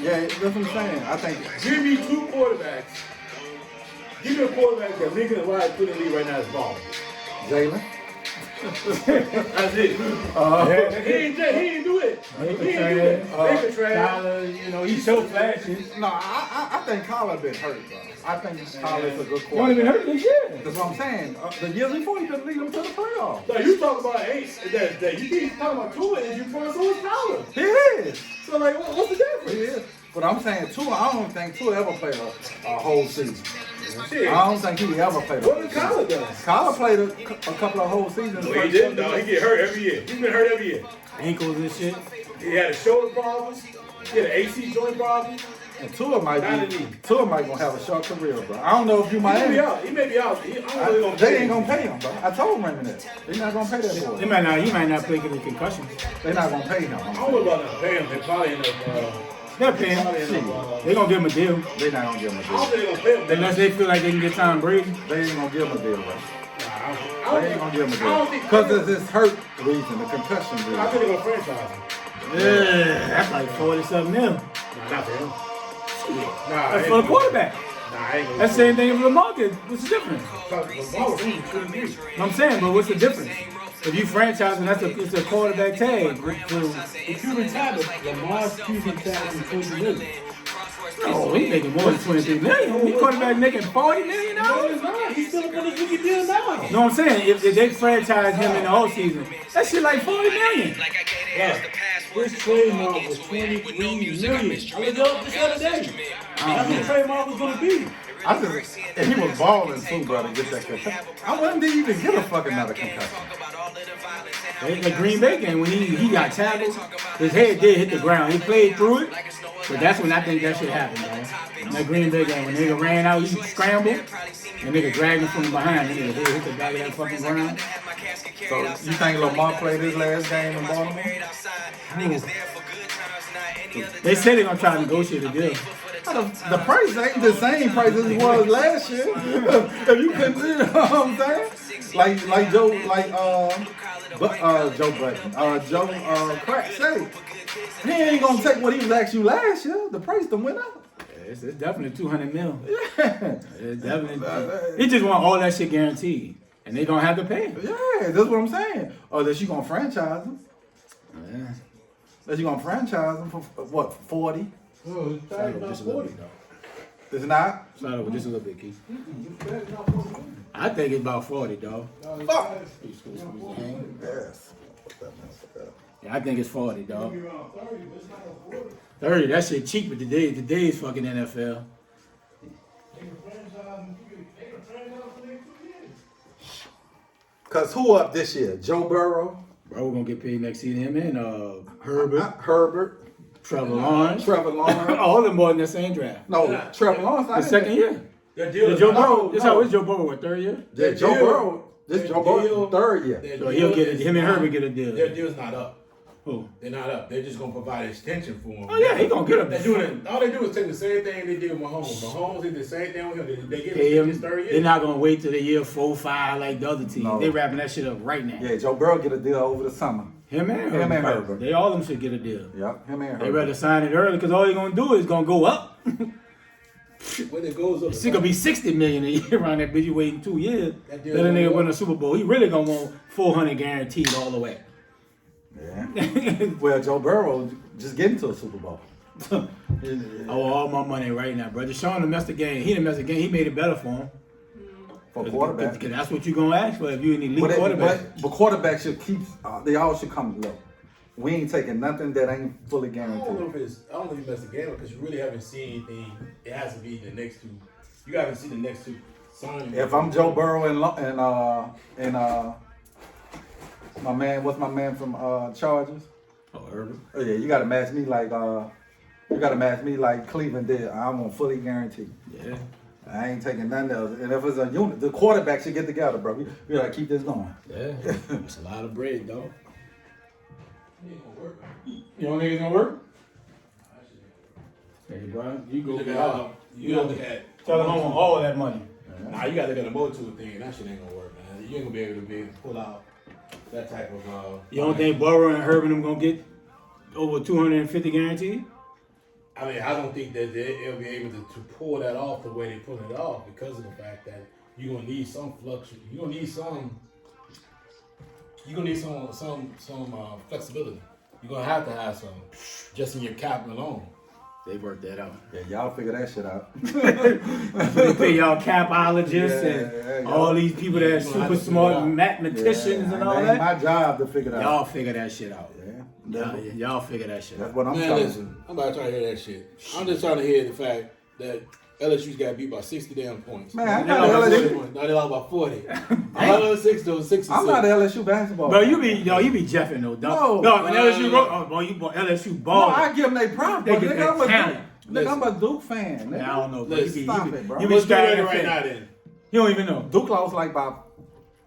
Yeah, that's what I'm saying. I think. Give me two quarterbacks. Give me a quarterback that Lincoln and Wyatt put in the league right now is balling. Jalen. That's it. He ain't do it. He ain't do it. Kyler, he's so flashy. No, I think Kyler been hurt, bro. I think Kyler's a good quarterback. He only been hurt this year. That's what I'm saying. The years before, he didn't lead them to the playoffs. So you talking about that you keep talking about Tua and you point so is Kyler. He is. So like, what's the difference? He is. But I'm saying Tua, I don't think Tua ever played a whole season. Shit. I don't think he ever played a whole season. What did Kyler do? Kyler played a couple of whole seasons. No, he didn't. No, he get hurt every year. He's been hurt every year. Ankles and shit. He had a shoulder problems. He had an AC joint problem. And Tua might gonna have a short career, bro. I don't know if you might. He may be out. They ain't gonna pay him, bro. I told Raymond that. They're not gonna pay that boy. He might not play because of concussion. They're not gonna pay him. I don't know about not paying him. They probably end up. They're paying him. They're gonna give him a deal. They're not gonna give him a I don't deal. think they're gonna pay him. Unless they feel like they can get Tom Brady. They ain't gonna give him a deal, bro. They They ain't gonna give him a deal. Because it's this hurt reason, the concussion reason. I think they're gonna franchise him. Yeah, that's like 40-something mil. Not for him. That's for the quarterback. I ain't gonna. That's the same thing with Lamar did. What's the difference? Lamar was only 23. I'm saying, but what's the difference? If you franchise him, it's a quarterback tag. If you retire, Lamar's Cuban tag is 20 million. No, he's making more than $23 million. He quarterback making $40 million. No, he's not. He's still gonna rookie deal now. No, I'm saying if they franchise him in the whole season, that shit like $40 million. Yeah. His trademark was 23 million. I looked up this other day. That's what the trademark was gonna be. And he was balling too, bro, to get that concussion. I wouldn't even get a fucking another concussion. The Green Bay game, when he got tackled, his head did hit the ground. He played through it, but that's when I think that shit happened, man. In that Green Bay game, when nigga ran out, he scrambled, and nigga dragged him from behind. And nigga hit the back of that fucking ground. So you think Lamar played his last game in Baltimore? They said they're gonna try to negotiate a deal. The price ain't the same price as it was last year. If you consider, what I'm saying? Joe Crack said, he ain't gonna take what he was asking you last year. The price done went up. It's definitely $200 million. Yeah. It's definitely. He just want all that shit guaranteed, and they gonna have to pay him. Yeah, that's what I'm saying. Or that you gonna franchise him. Yeah. That you gonna franchise him for what, 40? Oh, it's not 40 though. It's not? It's not over just a little bit, Keith. I think it's about 40, dog. Fuck. Yes. Yeah, I think it's 40, dog. 30, that shit cheap, but today's fucking NFL. Cause who up this year? Joe Burrow? Bro, we're gonna get paid next season. Him and Herbert. Trevor Lawrence. All of them boys in the same draft. No, Trevor Lawrence. The second year. Joe Burrow. This how is Joe Burrow? What, third year? Yeah, Joe Burrow. This Joe Burrow third year. So he'll get it. Him and Herbert get a deal. Their deal's not up. Who? They're not up. They're just gonna provide extension for him. Oh yeah, he gonna get him. All they do is take the same thing they did with Mahomes. Mahomes did the same thing with him. They give him his third year. They're not gonna wait till the year 4, 5 like the other teams. No. They wrapping that shit up right now. Yeah, Joe Burrow get a deal over the summer. Him and Herbert. They all of them should get a deal. Yep, him and Herbert. They rather sign it early because all you're gonna do is gonna go up. When it goes up, it's gonna be $60 million a year around that bitch. You waiting 2 years. That Let a nigga win a Super Bowl. He really gonna want $400 guaranteed all the way. Yeah. Well, Joe Burrow just getting to a Super Bowl. I want all my money right now, brother. Sean done messed the game. He done messed the game. He made it better for him. For quarterback. Because that's what you're gonna ask for if you're an elite quarterback. But quarterbacks should keep. They all should come low. We ain't taking nothing that ain't fully guaranteed. I don't know if he messed the game up because you really haven't seen anything. It has to be the next two. You haven't seen the next two sign. If I'm Joe Burrow and my man, what's my man from Chargers? Oh, Herbert. Oh yeah, you gotta match me like Cleveland did. I'm gonna fully guarantee. Yeah. I ain't taking nothing else. And if it's a unit, the quarterback should get together, bro. We gotta keep this going. Yeah. It's a lot of bread, dog. It ain't gonna work. You don't think it's gonna work? Hey, bro, you go look at tell them I want all that money. Nah, you gotta look at the multitude thing. That shit ain't gonna work, man. You ain't gonna be able to pull out that type of. You don't think Burrow and Herbert them gonna get over 250 guaranteed? I mean, I don't think that they'll be able to pull that off the way they pull it off because of the fact that you're gonna need some flexibility. You're gonna have to have some just in your cap alone. They worked that out. Yeah, y'all figure that shit out. They pay y'all capologists and y'all- all these people that are super smart mathematicians and all It that. ain't my job to figure that out. Y'all figure that shit out. Yeah. Y'all figure that shit That's out. what I'm Man, trying to listen, do. I'm about to try to hear that shit. I'm just trying to hear the fact that LSU's got beat by 60 damn points. Man, I'm They not lost by LSU. 40 points. No, they lost by 40. 106 to 66. I'm not LSU basketball. Bro, you be jeffing though, dog. No. When LSU LSU No, ball. I give them their props, They but get nigga, that I'm a talent. Duke. Nigga, I'm a Duke fan. Nigga. Man, I don't know, bro. Listen, stop it, bro. You be Let's do straggling it right fit. now then. You don't even know. Duke lost like by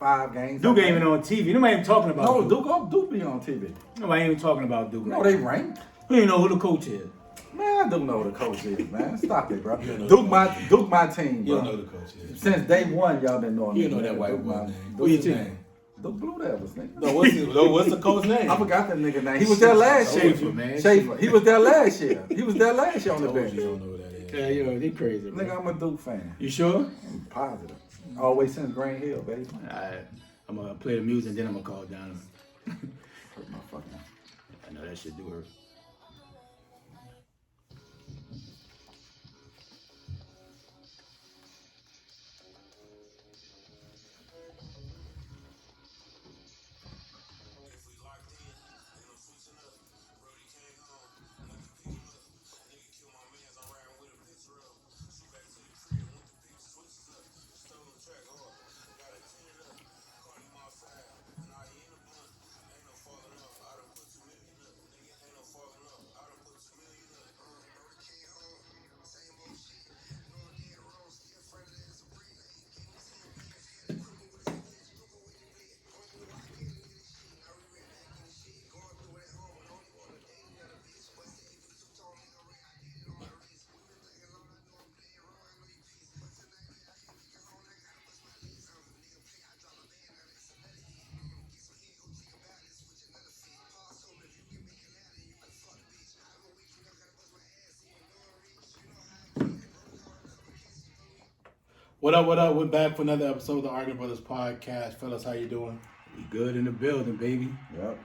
5 games. Duke ain't even on TV. Nobody even talking about No, Duke. Duke be on TV. Nobody ain't even talking about Duke. No, right they now. ranked. You don't even know who the coach is. Man, I do know who the coach is, man. Stop it, bro. You don't know Duke the my team, You bro. don't know the coach is. Since day one, y'all been knowing You me. know that man. white Duke boy my- name. Duke- What's his team? name? The Blue Devils, nigga. No, what's the coach's name? I forgot that nigga name. He was there last year. Schaefer, man. Schaefer. He was there last year. He was there last year on the Told you bench. you don't know who that is. Yeah, yo, they crazy, bro. Nigga, I'm a Duke fan. You sure? I'm positive. Always since Green Hill, baby. Alright. I'm gonna play the music and then I'm gonna call down. Hurt my fucking. I know that shit do hurt. What up, what up? We're back for another episode of the Arguing Brothers podcast. Fellas, how you doing? We good in the building, baby. Yep.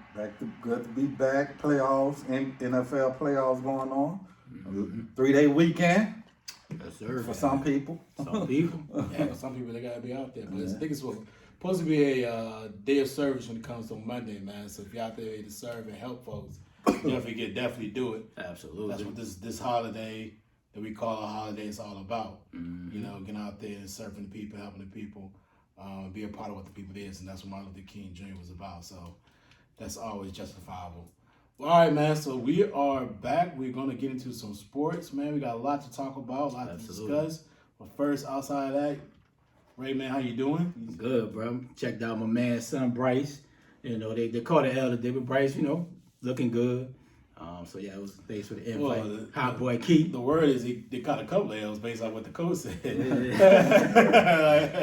Good to be back. Playoffs, NFL playoffs going on. 3-day weekend Yes, sir. for some people. Some people. Yeah, for some people, they got to be out there. But I think it's supposed to be a day of service when it comes to Monday, man. So if you're out there to serve and help folks, definitely do it. Absolutely. That's what this holiday that we call a holiday is all about. You know, getting out there and serving the people, helping the people, be a part of what the people is. And that's what Martin Luther King Jr. was about. So that's always justifiable. Well, all right, man. So we are back. We're going to get into some sports, man. We got a lot to talk about, a lot to discuss. But first, outside of that, Ray, man, how you doing? Good, bro. Checked out my man's son, Bryce. You know, they called the elder David Bryce, you know, looking good. So, yeah, it was thanks for the invite. Well, Hot boy Keith. The word is they caught a couple of L's based on what the coach said.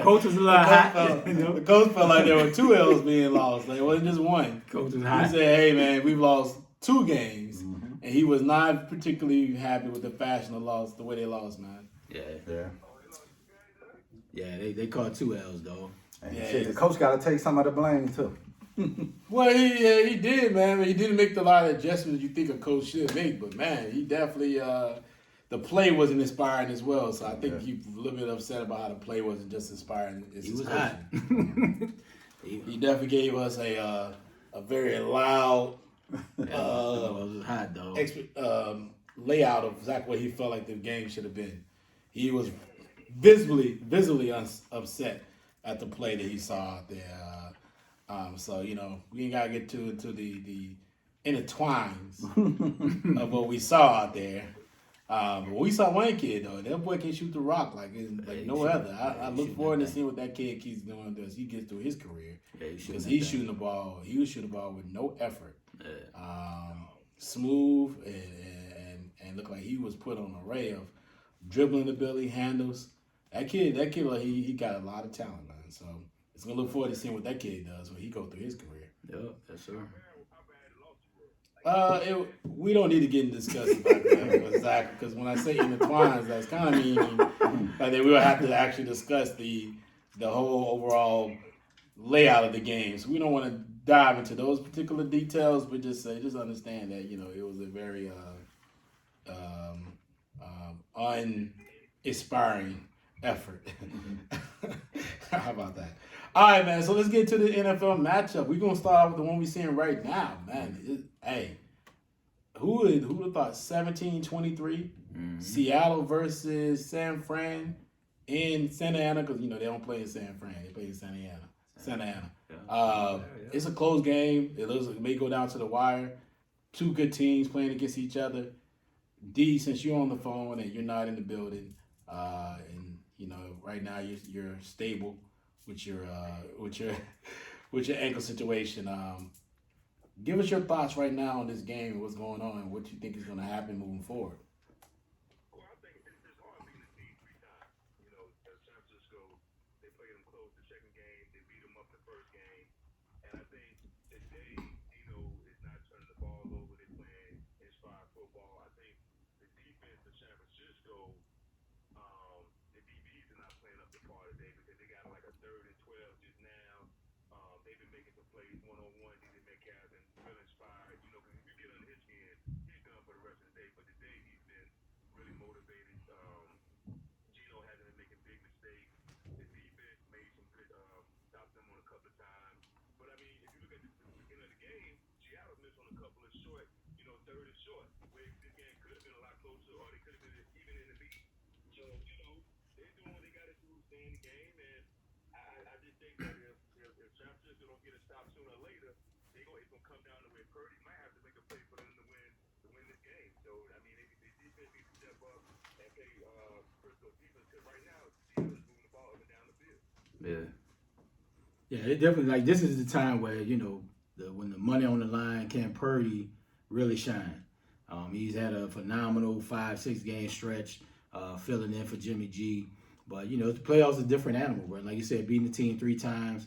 Coach was a little hot. The coach felt like there were 2 L's being lost. Like, it wasn't just one. Coach was He hot. said, hey, man, we've lost 2 games. And he was not particularly happy with the fashion of loss, the way they lost, man. Yeah, they caught 2 L's, though. And Yeah, shit, the coach got to take some of the blame, too. Well, he did, man. He didn't make the lot of adjustments you think a coach should make. But, man, he definitely, the play wasn't inspiring as well. So I think he's a little bit upset about how the play wasn't just inspiring. He was hot. He definitely gave us a very loud It was hot, though. layout of exactly what he felt like the game should have been. He was visibly upset at the play that he saw out there. So, you know, we ain't got to get into the intertwines of what we saw out there. But we saw one kid, though. That boy can shoot the rock like no other. I look forward to seeing what that kid keeps doing as he gets through his career. Because he's shooting the ball. He was shooting the ball with no effort. Smooth and looked like he was put on an array of dribbling ability, handles. That kid, like, he got a lot of talent, man. So it's gonna look forward to seeing what that kid does when he goes through his career. Yep, yes, sir. We don't need to get in discussion about that exactly because when I say intertwines, that's kind of meaning that we will have to actually discuss the whole overall layout of the game. So we don't want to dive into those particular details, but just understand that it was a very uninspiring effort. How about that? All right, man. So let's get to the NFL matchup. We're gonna start off with the one we're seeing right now, man. Who would have thought 17-23 Seattle versus San Fran in Santa Ana? Because they don't play in San Fran; they play in Santa Ana. Yeah. It's a close game. It looks like it may go down to the wire. Two good teams playing against each other. D, since you're on the phone and you're not in the building, and right now you're stable with your ankle situation. Give us your thoughts right now on this game and what's going on and what you think is going to happen moving forward. Well, I think it's hard beating the team 3 times. San Francisco, they played them close the second game. They beat them up the first game. And I think today, is not turning the ball over. They're playing inspired football. I think the defense of San Francisco, the DBs are not playing up to par today because they got like a 3rd and 12 just now. They've been making some plays one-on-one. They Metcalf and feel inspired. Because if you get under his skin, he's done for the rest of the day. But today he's been really motivated. Gino hasn't been making big mistakes. The defense made some good, stopped them on a couple of times. But I mean, if you look at the beginning of the game, Seattle missed on a couple of short, 3rd and short, where this game could have been a lot closer, or they could have been even in the lead. So they're doing what they got to do, stay in the game, and I just think that if San Francisco don't get a stop sooner or later, it's gonna come down to where Purdy might have to make a play for them to win this game. So I mean, the defense needs to step up and play Frisco defense because right now Seattle's moving the ball up and down the field. Yeah, it definitely this is the time where when the money on the line, can Purdy really shine? He's had a phenomenal 5-6 game stretch, filling in for Jimmy G. But the playoffs is a different animal, bro. Like you said, beating the team 3 times.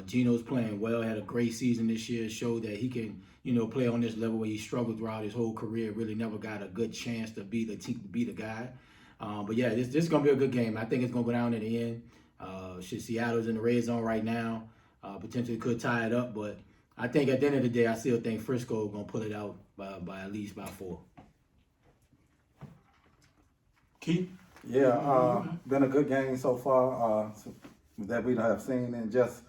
Gino's playing well, had a great season this year, showed that he can, play on this level where he struggled throughout his whole career, really never got a good chance to be the guy. But yeah, this is going to be a good game. I think it's going to go down in the end. Seattle's in the red zone right now. Potentially could tie it up, but I think at the end of the day, I still think Frisco is going to pull it out by at least by 4. Keith? Yeah, been a good game so far that we have seen, and just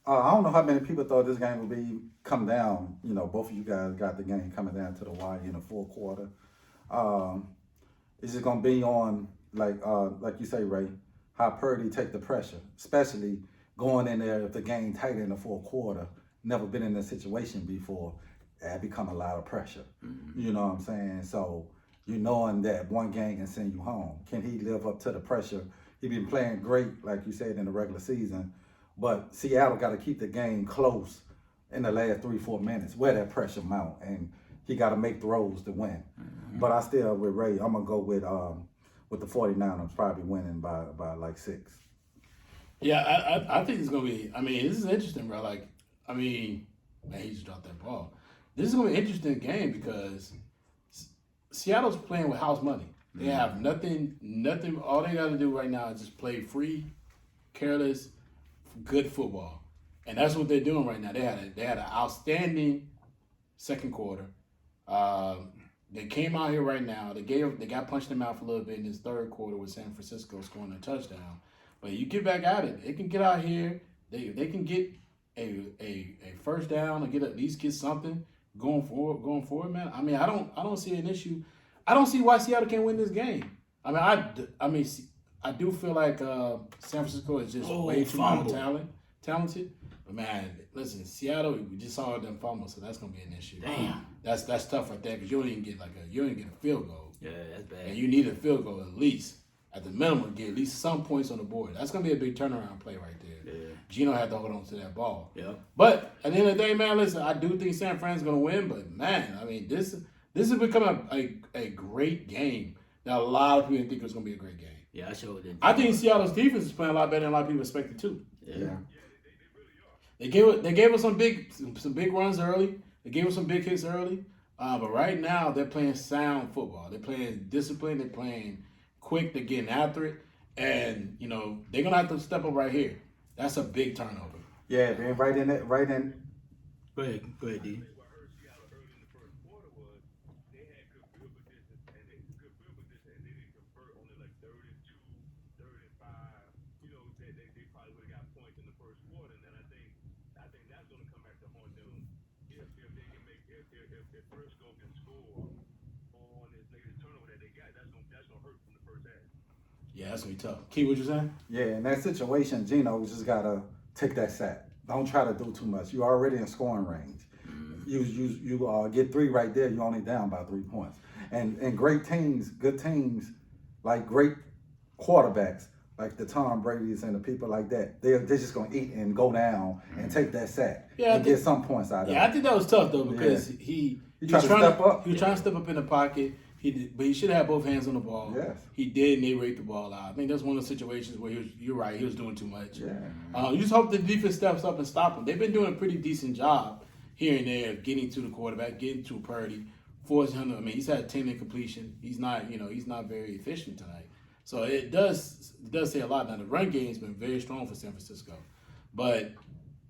I don't know how many people thought this game would be come down. Both of you guys got the game coming down to the wire in the 4th quarter. It's just gonna be on like you say, Ray, how Purdy take the pressure, especially going in there if the game tight in the 4th quarter. Never been in this situation before. That become a lot of pressure. Mm-hmm. You know what I'm saying? So knowing that one game can send you home. Can he live up to the pressure? He been playing great, like you said, in the regular season. But Seattle got to keep the game close in the last 3-4 minutes, where that pressure mount, and he got to make throws to win. Mm-hmm. But I still, with Ray, I'm gonna go with the 49ers probably winning by like 6. Yeah, I think it's gonna be. I mean, this is interesting, bro. Man, he just dropped that ball. This is gonna be an interesting game because Seattle's playing with house money. They have nothing. All they got to do right now is just play free, careless, good football, and that's what they're doing right now. They had an outstanding second quarter. They came out here right now. They got punched in the mouth a little bit in this 3rd quarter with San Francisco scoring a touchdown. But you get back at it. They can get out here. They can get a first down or at least get something going forward, man. I mean, I don't see an issue. I don't see why Seattle can't win this game. I mean, I do feel like San Francisco is just way too talented. But man, listen, Seattle, we just saw them fumble, so that's gonna be an issue. Damn, that's tough right there because you don't even get a field goal. Yeah, that's bad. And you need a field goal at least. At the minimum, get at least some points on the board. That's going to be a big turnaround play right there. Yeah. Gino had to hold on to that ball. Yeah. But at the end of the day, man, listen, I do think San Fran's going to win. But, man, I mean, this has become a great game that a lot of people think it's going to be a great game. Yeah, I sure did. I think Seattle's defense is playing a lot better than a lot of people expected, too. Yeah. They gave us some big runs early. They gave us some big hits early. But right now, they're playing sound football. They're playing discipline. They're playing quick. They're getting after it. And, they're going to have to step up right here. That's a big turnover. Yeah, man, right in it, right in. Go ahead, D. What hurt Seattle early in the first quarter was they had good field position and they didn't convert only like 32, 35. They probably would have got points in the first quarter, and then I think that's going to come back to haunt them if they can make if Briscoe can score on this latest turnover that they got. That's gonna hurt from the first half. Yeah, that's going to be tough. Key, what you saying? Yeah, in that situation, Geno just gotta take that sack. Don't try to do too much. You're already in scoring range. You get 3 right there. You're only down by 3 points. And great teams, good teams, like great quarterbacks, like the Tom Brady's and the people like that, they're just gonna eat and go down and take that sack and get some points out of it. Yeah, I think that was tough though because he tried to step up. He was trying to step up in the pocket. But he should have both hands on the ball. Yes. He did, and they raped the ball out. I think that's one of the situations where you're right, he was doing too much. Yeah. You just hope the defense steps up and stop him. They've been doing a pretty decent job here and there of getting to the quarterback, getting to Purdy, forcing him to, he's had 10 incompletion. He's not very efficient tonight. So it does say a lot. Now the run game's been very strong for San Francisco. But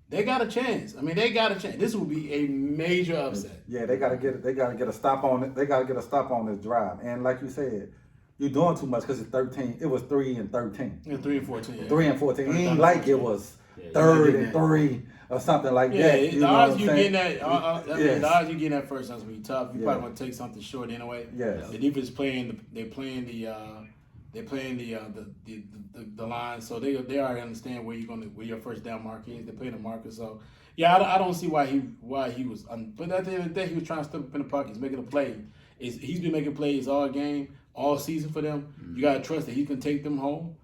they got a chance. They got a chance. This will be a major upset. Yeah, they gotta get a stop on it. They gotta get a stop on this drive. And like you said, you're doing too much because it's 13. It was 3 and 13. Yeah, 3 and 14. Yeah. 3 and 14. It ain't like it was 3rd and 3 or something like that. The odds you getting that, the odds you getting that first one's gonna be tough. You probably want to take something short anyway. Yes. The defense they're playing the line, so they already understand where your first down mark is. They're playing the marker, so yeah, I don't see why he was. But at the end of the day, he was trying to step up in the pocket. He's making a play. He's been making plays all game, all season for them. You gotta trust that he can take them home.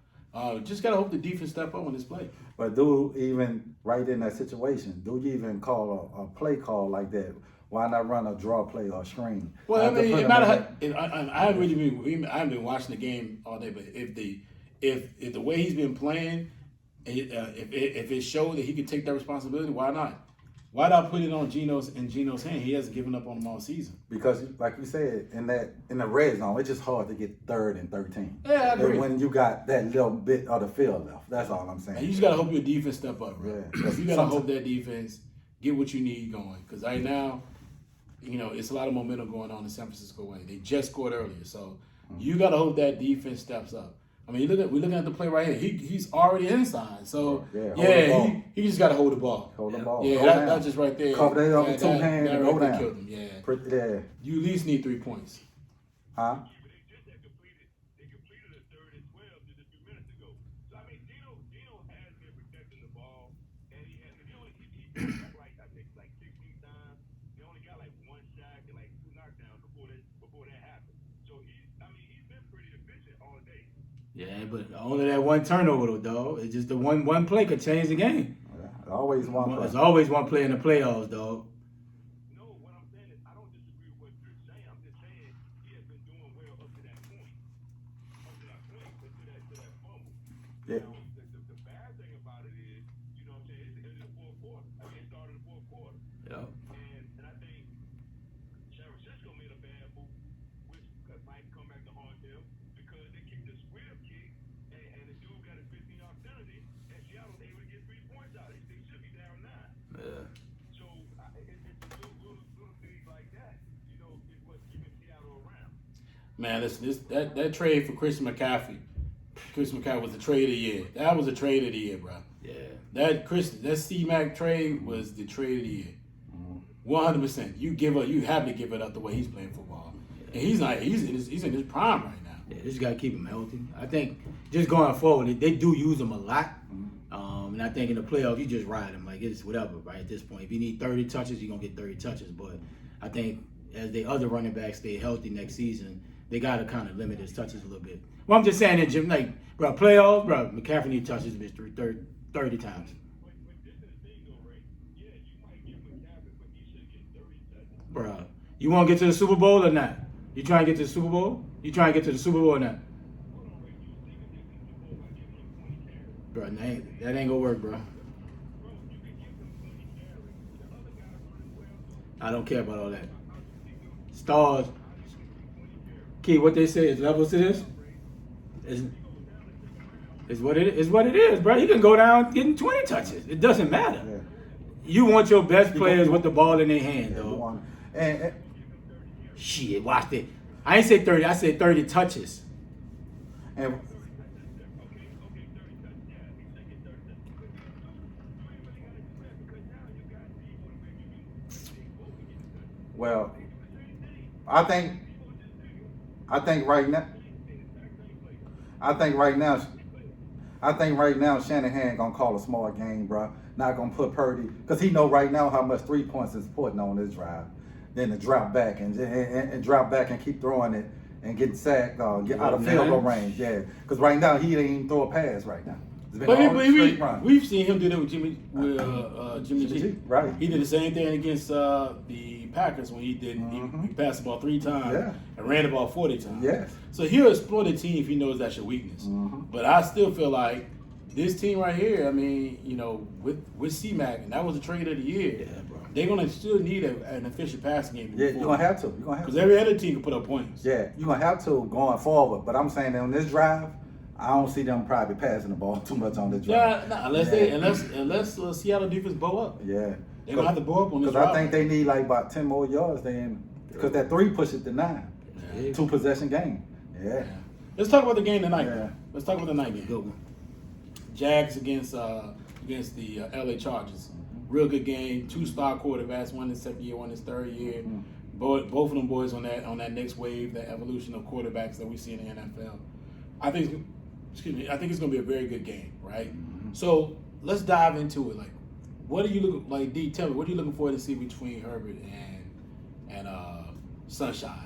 Just gotta hope the defense step up on this play. But do even right in that situation, do you even call a play call like that? Why not run a draw play or a screen? Well, it matter. I haven't been watching the game all day, but if the way he's been playing, if it showed that he could take that responsibility, why not? Why not put it on Geno's hand? He hasn't given up on him all season. Because, like you said, in the red zone, it's just hard to get 3rd and 13. Yeah, I agree. When you got that little bit of the field left, that's all I'm saying. And you just gotta hope your defense step up, bro. Yeah. You gotta hope that defense get what you need going. Because right now, it's a lot of momentum going on in San Francisco way. They just scored earlier, so you gotta hope that defense steps up. We're looking at the play right here. He's already inside, so he just got to hold the ball. Hold the ball. Yeah, that's just right there. Cover that up with 2 hands and go down. Killed him. Yeah. Yeah. You at least need 3 points. Huh? They completed a 3rd and 12 just a few minutes ago. So Geno has been protecting the ball, and he got like 16 times. He only got like 1 sack and like 2 knockdowns before that happened. So he's been pretty efficient all day. Yeah, but only that 1 turnover though. It's just the one play could change the game. Yeah, always one play. There's always one play in the playoffs, dog. No, what I'm saying is I don't disagree with what you're saying. I'm just saying he has been doing well up to that point. To that fumble. Yeah. The bad thing about it is, what I'm saying, it's in the 4th quarter. It started in the 4th quarter. Yeah. And I think San Francisco made a bad move, which might come back to haunt them because they kicked the squib kick and the dude got a 15-yard penalty and Seattle was able to get 3 points out. They should be down 9. Yeah. So it's little things like that, is what's keeping Seattle around. Man, that trade for Chris McCaffrey. Chris McCaffrey was the trade of the year. That was a trade of the year, bro. Yeah. That C-Mac trade was the trade of the year. 100%. You have to give it up the way he's playing football. And he's in his prime right now. Yeah, just gotta keep him healthy. I think just going forward, they do use him a lot. And I think in the playoffs, you just ride him like it's whatever, right? At this point, if you need 30 touches, you're gonna get 30 touches. But I think as the other running backs stay healthy next season, they gotta kind of limit his touches a little bit. Well, I'm just saying that, Jim, playoffs, McCaffrey need touches 30 times. Bro, you want to get to the Super Bowl or not? You trying to get to the Super Bowl? You trying to get to the Super Bowl or not? Bro, that ain't gonna work, bro. I don't care about all that. stars. Key, what they say is levels to this. Is what it is, bro. You can go down getting 20 touches. It doesn't matter. Yeah. You want your best players with the ball in their hand, Yeah, though. and Shit, watch it. I ain't say 30. I said 30 touches. and well, I think right now. I think right now Shanahan gonna call a smart game, bro. Not gonna put Purdy because he know right now how much 3 points is putting on this drive. Then to drop back and drop back and keep throwing it and getting sacked, get out of field goal range. Yeah, because right now he ain't even throw a pass right now. It's been all straight run. We've seen him do that with Jimmy G. Right. He did the same thing against the Packers when he did. He passed the ball 3 times and ran the ball 40 times. Yes. So he'll exploit a team if he knows that's your weakness. But I still feel like this team right here, I mean, you know, with C-Mac, and that was the trade of the year, they're going to still need an efficient passing game. Yeah, you're going to have to. Because every other team can put up points. Yeah, you're going to have to going forward. But I'm saying that on this drive, I don't see them probably passing the ball too much on this drive. Yeah, unless Seattle defense bow up. Yeah. They're going to have to bow up on this Because drive. I think they need like about 10 more yards then. Because that 3 pushes to 9. Yeah. 2 possession game. Yeah. Let's talk about the game tonight. Yeah. Let's talk about the night game. Good one. Jags against the LA Chargers. Real good game. 2 star quarterbacks, one in his second year, one in his third year. Both of them boys on that next wave, that evolution of quarterbacks that we see in the NFL. I think it's going to be a very good game, right? So let's dive into it. Like, what are you looking like? D, tell me, what are you looking forward to see between Herbert and Sunshine?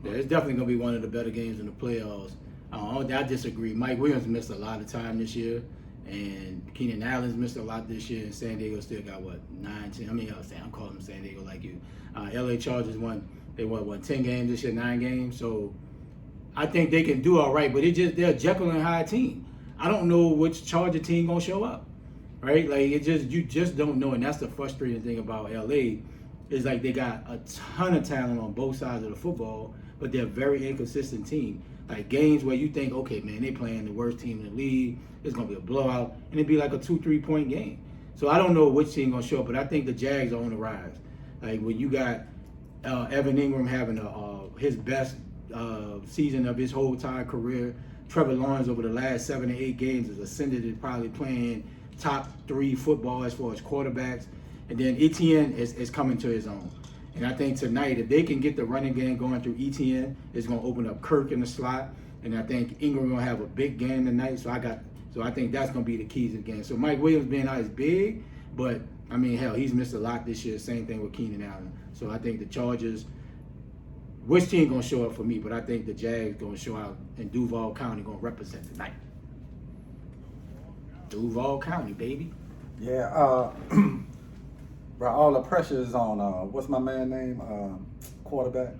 Yeah, it's definitely going to be one of the better games in the playoffs. I disagree. Mike Williams missed a lot of time this year, and Keenan Allen's missed a lot this year, and San Diego still got, 9, 10? I mean, I'm calling them San Diego like you. LA Chargers won 10 games this year, 9 games. So I think they can do all right, but they're a Jekyll and Hyde team. I don't know which Charger team going to show up, right? Like, you just don't know, and that's the frustrating thing about LA is like they got a ton of talent on both sides of the football, but they're a very inconsistent team. Like games where you think, okay, man, they playing the worst team in the league. It's going to be a blowout, and it'd be like a 2-3 point game. So I don't know which team going to show up, but I think the Jags are on the rise. Like when you got Evan Ingram having his best season of his whole entire career. Trevor Lawrence over the last 7 or 8 games has ascended to probably playing top 3 football as far as quarterbacks. And then Etienne is coming to his own. And I think tonight, if they can get the running game going through Etienne, it's going to open up Kirk in the slot. And I think Ingram going to have a big game tonight. So I think that's going to be the keys of the game. So Mike Williams being out is big, but I mean, hell, he's missed a lot this year. Same thing with Keenan Allen. So I think the Chargers, which team going to show up for me? But I think the Jags going to show out, and Duval County going to represent tonight. Duval County, baby. Yeah, bro, all the pressure is on, what's my man name? Quarterback?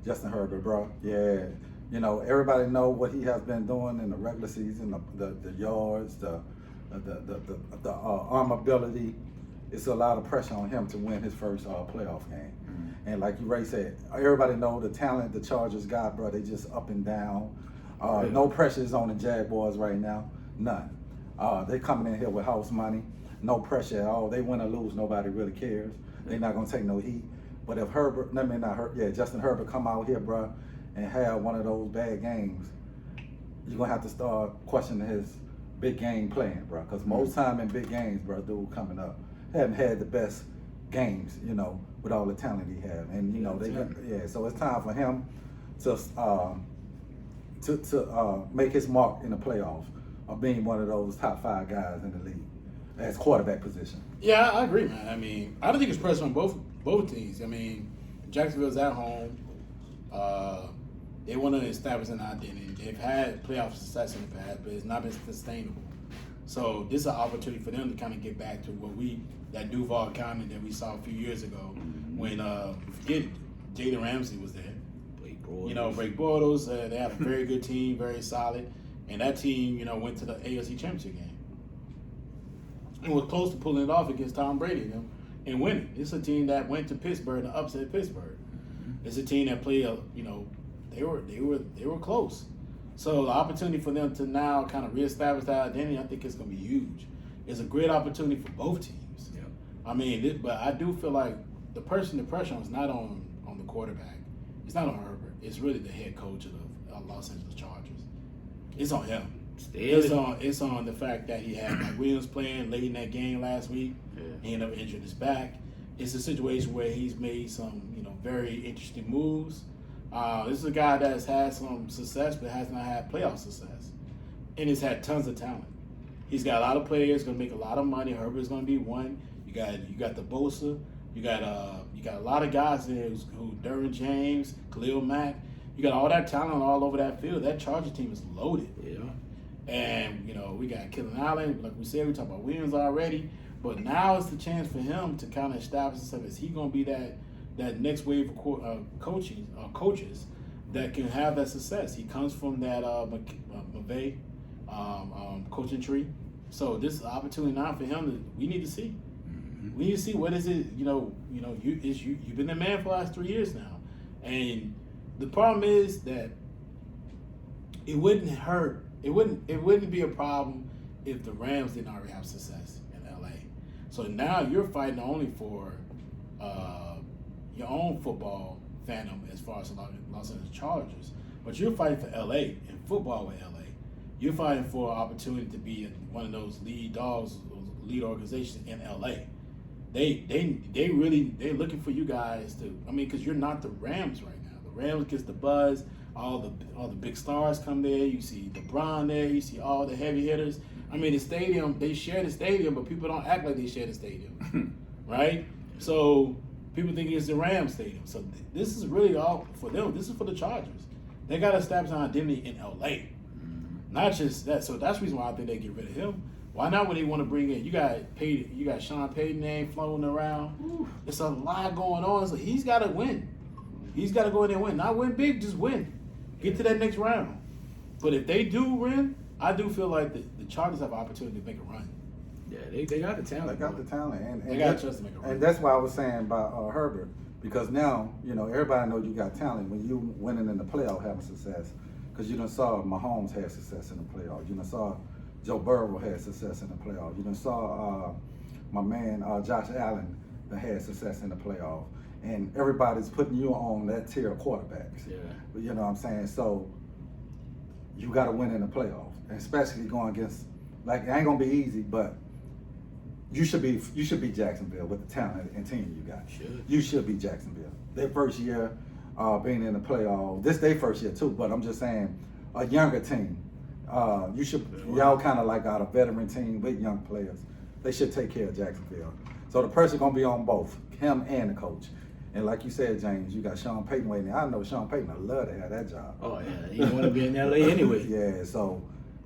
Justin Herbert, bro. Yeah. You know, everybody know what he has been doing in the regular season, the yards, the arm ability. it's a lot of pressure on him to win his first playoff game. And like you Ray said, everybody know the talent the Chargers got, bro. They just up and down. No pressure is on the Jaguars right now, none. They coming in here with house money, no pressure at all. They win or lose, nobody really cares. They're not gonna take no heat. But if Justin Herbert come out here, bro, and have one of those bad games, you're gonna have to start questioning his big game playing, bro. Because most time in big games, bro, dude coming up haven't had the best games, with all the talent he had. And so it's time for him to make his mark in the playoffs of being one of those top 5 guys in the league as quarterback position. Yeah, I agree, man. I mean, I don't think it's pressure on both teams. I mean, Jacksonville's at home. They want to establish an identity. They've had playoff success in the past, but it's not been sustainable. So this is an opportunity for them to kind of get back to that Duval County that we saw a few years ago when, forget it, Jalen Ramsey was there. Blake Bortles. They had a very good team, very solid. And that team, went to the AFC Championship game. And was close to pulling it off against Tom Brady and winning. It's a team that went to Pittsburgh and upset Pittsburgh. It's a team that played, they were close. So the opportunity for them to now kind of reestablish that identity, I think it's going to be huge. It's a great opportunity for both teams. Yeah. I mean, but I do feel like the pressure is not on the quarterback. It's not on Herbert. It's really the head coach of the Los Angeles Chargers. It's on him. It's on the fact that he had Mike Williams playing late in that game last week. Yeah. He ended up injured his back. It's a situation where he's made some, very interesting moves. This is a guy that's had some success, but has not had playoff success, and he's had tons of talent. He's got a lot of players going to make a lot of money. Herbert's going to be one. You got the Bosa. You got a lot of guys there who Derwin James, Khalil Mack. You got all that talent all over that field. That Charger team is loaded. Yeah. And we got Kellen Allen. Like we said, we talked about Williams already. But now it's the chance for him to kind of establish himself. Is he going to be that next wave of coaches that can have that success? He comes from that McVay coaching tree. So this is an opportunity now for him we need to see. Mm-hmm. We need to see what is it. You've been the man for the last 3 years now, and the problem is that it wouldn't hurt. It wouldn't be a problem if the Rams didn't already have success in LA. So now you're fighting only for your own football fandom as far as the Los Angeles Chargers, but you're fighting for LA and football with LA. You're fighting for an opportunity to be one of those lead dogs, those lead organizations in LA. They're looking for you guys to. I mean, because you're not the Rams right now. The Rams gets the buzz. All the big stars come there. You see LeBron there. You see all the heavy hitters. I mean, the stadium, they share the stadium, but people don't act like they share the stadium, right? So people think it's the Rams stadium. So this is really all for them. This is for the Chargers. They got to establish an identity in LA, not just that. So that's the reason why I think they get rid of him. Why not when they want to bring in? You got Sean Payton name floating around. Ooh, it's a lot going on. So he's got to win. He's got to go in there and win. Not win big, just win. Get to that next round. But if they do win, I do feel like the Chargers have an opportunity to make a run. Yeah, they got the talent. They got the talent, and they got a chance to make a run. And that's why I was saying about Herbert, because now everybody knows you got talent when you winning in the playoff, having success. Because you done saw Mahomes had success in the playoff. You done saw Joe Burrow had success in the playoff. You done saw my man Josh Allen that had success in the playoff. And everybody's putting you on that tier of quarterbacks. Yeah. You know what I'm saying? So you got to win in the playoffs, and especially going against, like, it ain't gonna be easy, but you should be Jacksonville with the talent and team you got. You should be Jacksonville. Their first year being in the playoffs. This their first year too, but I'm just saying a younger team. Y'all kind of like got a veteran team with young players. They should take care of Jacksonville. So the pressure gonna be on both him and the coach. And like you said, James, you got Sean Payton waiting. I know Sean Payton would love to have that job. Oh, yeah. He want to be in LA anyway. Yeah, so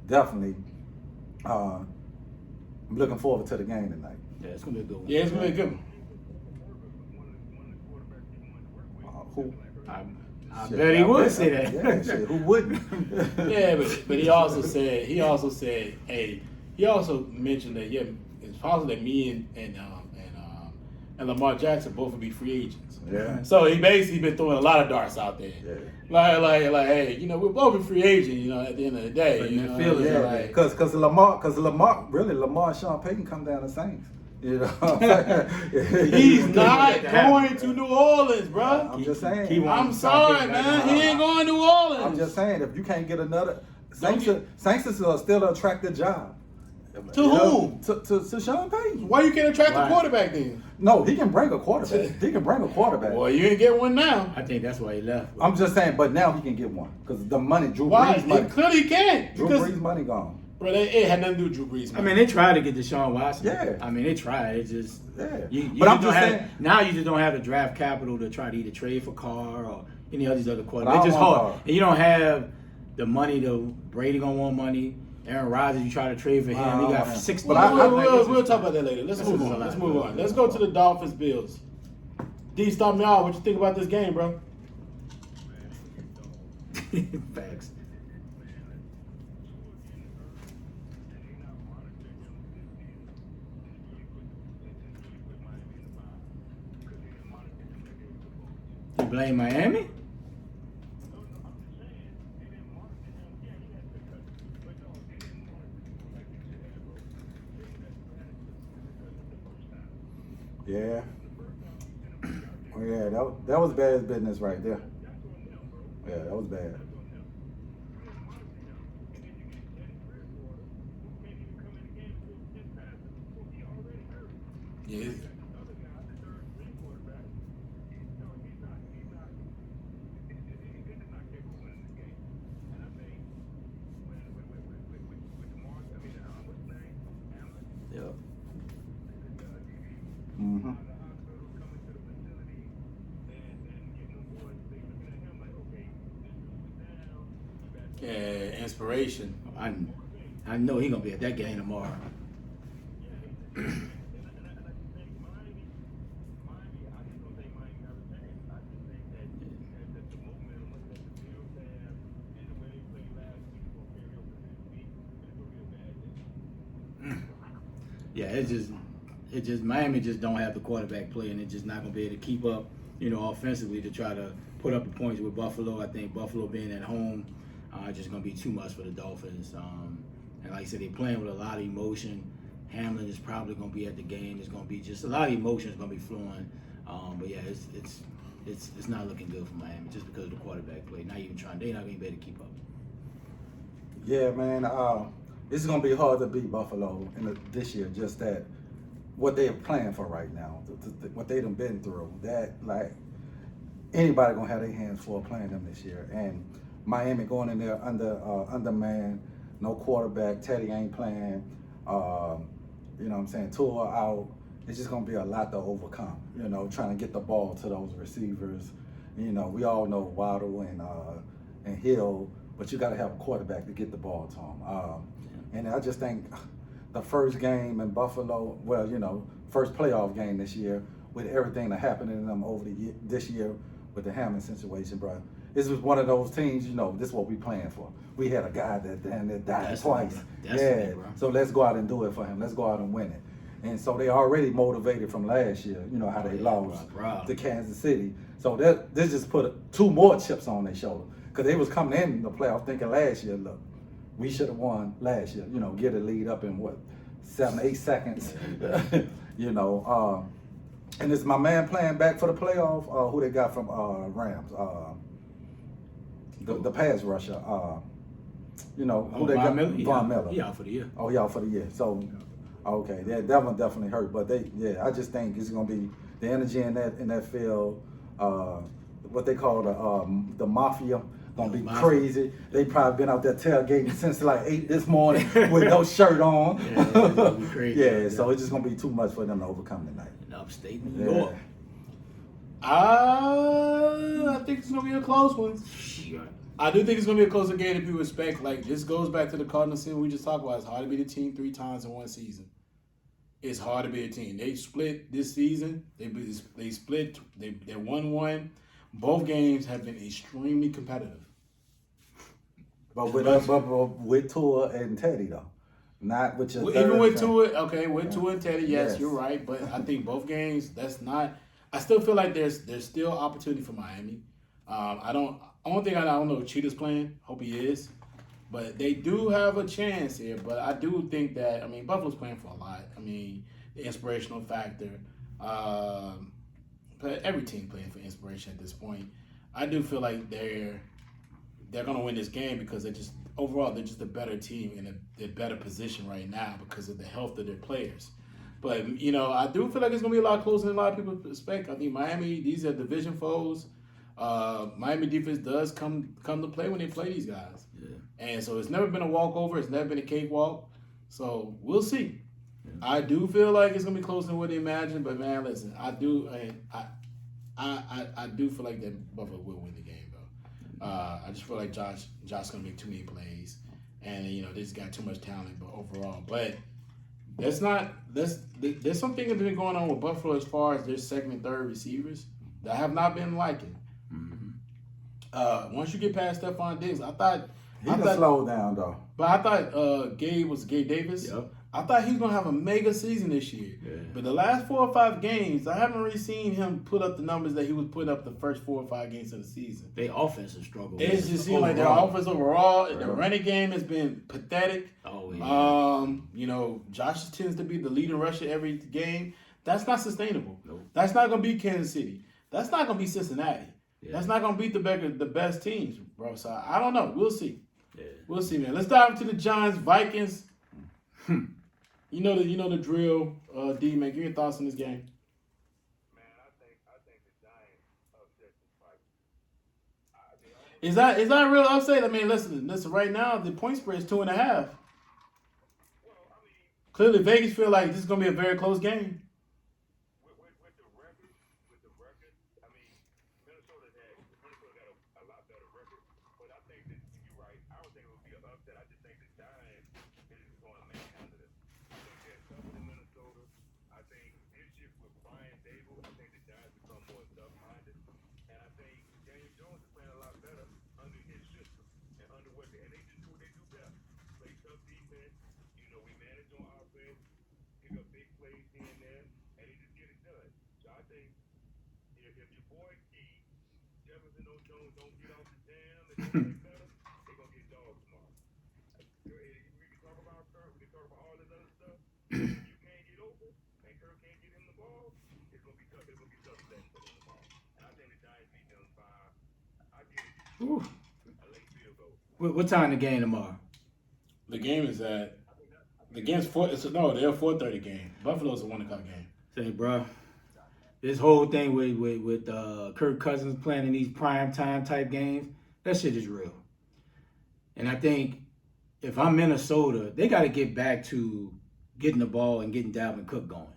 definitely I'm looking forward to the game tonight. Yeah, it's going to be a good one. Yeah, it's going to be a good one. Who? I bet he would say that. Yeah, shit, who wouldn't? Yeah, but he also said, hey, he also mentioned that, yeah, it's possible that me and and Lamar Jackson both will be free agents. Yeah. So he basically been throwing a lot of darts out there. Yeah. Like, hey, we're both a free agent, at the end of the day. But You the know, feelings Yeah, like, because Lamar and Sean Payton come down the Saints. You know, he's not going to New Orleans, bro. I'm just saying. I'm sorry, man. He ain't going to New Orleans. I'm just saying, if you can't get another, Saints is still an attractive job. To whom? To Sean Payton. Why you can't attract Why? the quarterback then? No, he can bring a quarterback. Well, you ain't get one now. I think that's why he left. I'm just saying, but now he can get one because the money, Drew Why? Brees money, Clearly he can't. Drew Because, Brees money gone. bro, it had nothing to do with Drew Brees. I mean, they tried to get Deshaun Watson. Yeah. I mean, they tried. It's just Yeah. You But I'm don't just have, saying- now you just don't have the draft capital to try to either trade for Carr or any of these other But quarterbacks. I It's just want hard. Carr. And you don't have the money to Brady gonna want money. Aaron Rodgers, you try to trade for him. I He don't got want him. 6 But I- We'll talk about that later. Let's move on. Let's go to the Dolphins Bills. D, start me out. What you think about this game, bro? Facts. You blame Miami? Yeah. Oh, yeah, that was bad business right there. Yeah, that was bad. Yeah. Yep. Mm-hmm. Yeah, inspiration. I know he gonna be at that game tomorrow. Yeah, it's just Miami just don't have the quarterback play, and it's just not gonna be able to keep up, offensively to try to put up the points with Buffalo. I think Buffalo being at home, just gonna be too much for the Dolphins. And like I said, they're playing with a lot of emotion. Hamlin is probably gonna be at the game. It's gonna be just a lot of emotion is gonna be flowing. But yeah, it's not looking good for Miami just because of the quarterback play. They're not gonna be able to keep up. Yeah, man. It's gonna be hard to beat Buffalo this year. Just that what they're playing for right now, what they done been through. That like anybody gonna have their hands full playing them this year. And Miami going in there undermanned, no quarterback. Teddy ain't playing. You know what I'm saying? Tua out. It's just gonna be a lot to overcome. Trying to get the ball to those receivers. We all know Waddle and Hill, but you got to have a quarterback to get the ball to them. And I just think the first game in Buffalo, first playoff game this year, with everything that happened in them this year with the Hammond situation, bro. This was one of those teams, this is what we playing for. We had a guy that died twice. Yeah, bro. so let's go out and do it for him. Let's go out and win it. And so they already motivated from last year, how they lost to Kansas City. So this just put 2 more chips on their shoulder. Because they was coming in the playoff thinking last year, look, we should have won last year. Get a lead up in 7-8 seconds. And it's my man playing back for the playoff. Who they got from Rams? The pass rusher. Who they got? Von Miller. He out for the year. Oh, he out for the year. So, okay, that one definitely hurt. But I just think it's gonna be the energy in that field. What they call the mafia. Gonna be crazy. They probably been out there tailgating since like 8 this morning with no shirt on. Yeah, it's gonna be crazy. Yeah, so it's just gonna be too much for them to overcome tonight. In upstate New York. I think it's gonna be a close one. Sure. I do think it's gonna be a closer game than people expect. Like, this goes back to the Cardinals thing we just talked about. It's hard to beat a team 3 times in one season. It's hard to be a team. They split this season. They split. They won one. Both games have been extremely competitive. But with Tua and Teddy though, Not with your Even with third Tua, okay, with Tua and Teddy, yes, Yes. you're right. But I think both games, that's not. I still feel like there's still opportunity for Miami. I don't. Only thing I don't know if Cheetah's playing. Hope he is. But they do have a chance here. But I do think that, I mean, Buffalo's playing for a lot. I mean, the inspirational factor. But every team playing for inspiration at this point. I do feel like they're going to win this game because they're just a better team in a better position right now because of the health of their players. But, I do feel like it's going to be a lot closer than a lot of people expect. I think Miami, these are division foes. Miami defense does come to play when they play these guys. Yeah. And so it's never been a walkover. It's never been a cakewalk. So we'll see. Yeah. I do feel like it's going to be closer than what they imagine. But, man, listen, I do feel like that Buffalo will win the game, though. I just feel like Josh's going to make too many plays. And, they just got too much talent overall. But there's some things that have been going on with Buffalo as far as their second and third receivers that I have not been liking. Once you get past Stephon Diggs, I thought slow down though. But I thought Gabe Davis. Yep. I thought he was gonna have a mega season this year. Yeah. But the last 4 or 5 games, I haven't really seen him put up the numbers that he was putting up the first 4 or 5 games of the season. They offensive struggle. It just seems like their offense overall, the running game has been pathetic. Oh yeah. Josh tends to be the leading rusher every game. That's not sustainable. Nope. That's not gonna beat Kansas City. That's not gonna beat Cincinnati. Yeah. That's not gonna beat the best teams, bro. So I don't know. We'll see. Yeah. We'll see, man. Let's dive into the Giants Vikings. You know the drill. D, man, give your thoughts on this game. Man, I think the Giants upset the Vikings. Is that a real upset? I mean, listen. Right now, the point spread is 2.5. Well, I mean, clearly, Vegas feel like this is gonna be a very close game. with the record, I mean, Minnesota got a lot better record, but I think that you're right. I don't think it would be an upset. I just think the Giants is going to manhandle them. I think they're tougher than Minnesota. I think this year with Brian Dable, I think the Giants become more tough-minded, and I think Daniel Jones is playing a lot better under his system and under and they just do what they do best: play tough defense. We manage on offense, pick up big plays here and there, and they just get it done. So I think if your boy Key, Jefferson Jones don't get off the jam and don't play better, they're gonna get dogs tomorrow. We can talk about Kirk, we can talk about all this other stuff. If you can't get open and Kirk can't get him the ball, it's gonna be tough. It's gonna be tough for them to him the ball. And I think the Giants beat them by I get it. A late field goal. What time the game tomorrow? The game is at the game's 4. They're a 4:30 game. Buffalo's a 1 o'clock game. Say, bro, this whole thing with Kirk Cousins playing in these prime time type games, that shit is real. And I think if I'm Minnesota, they got to get back to getting the ball and getting Dalvin Cook going.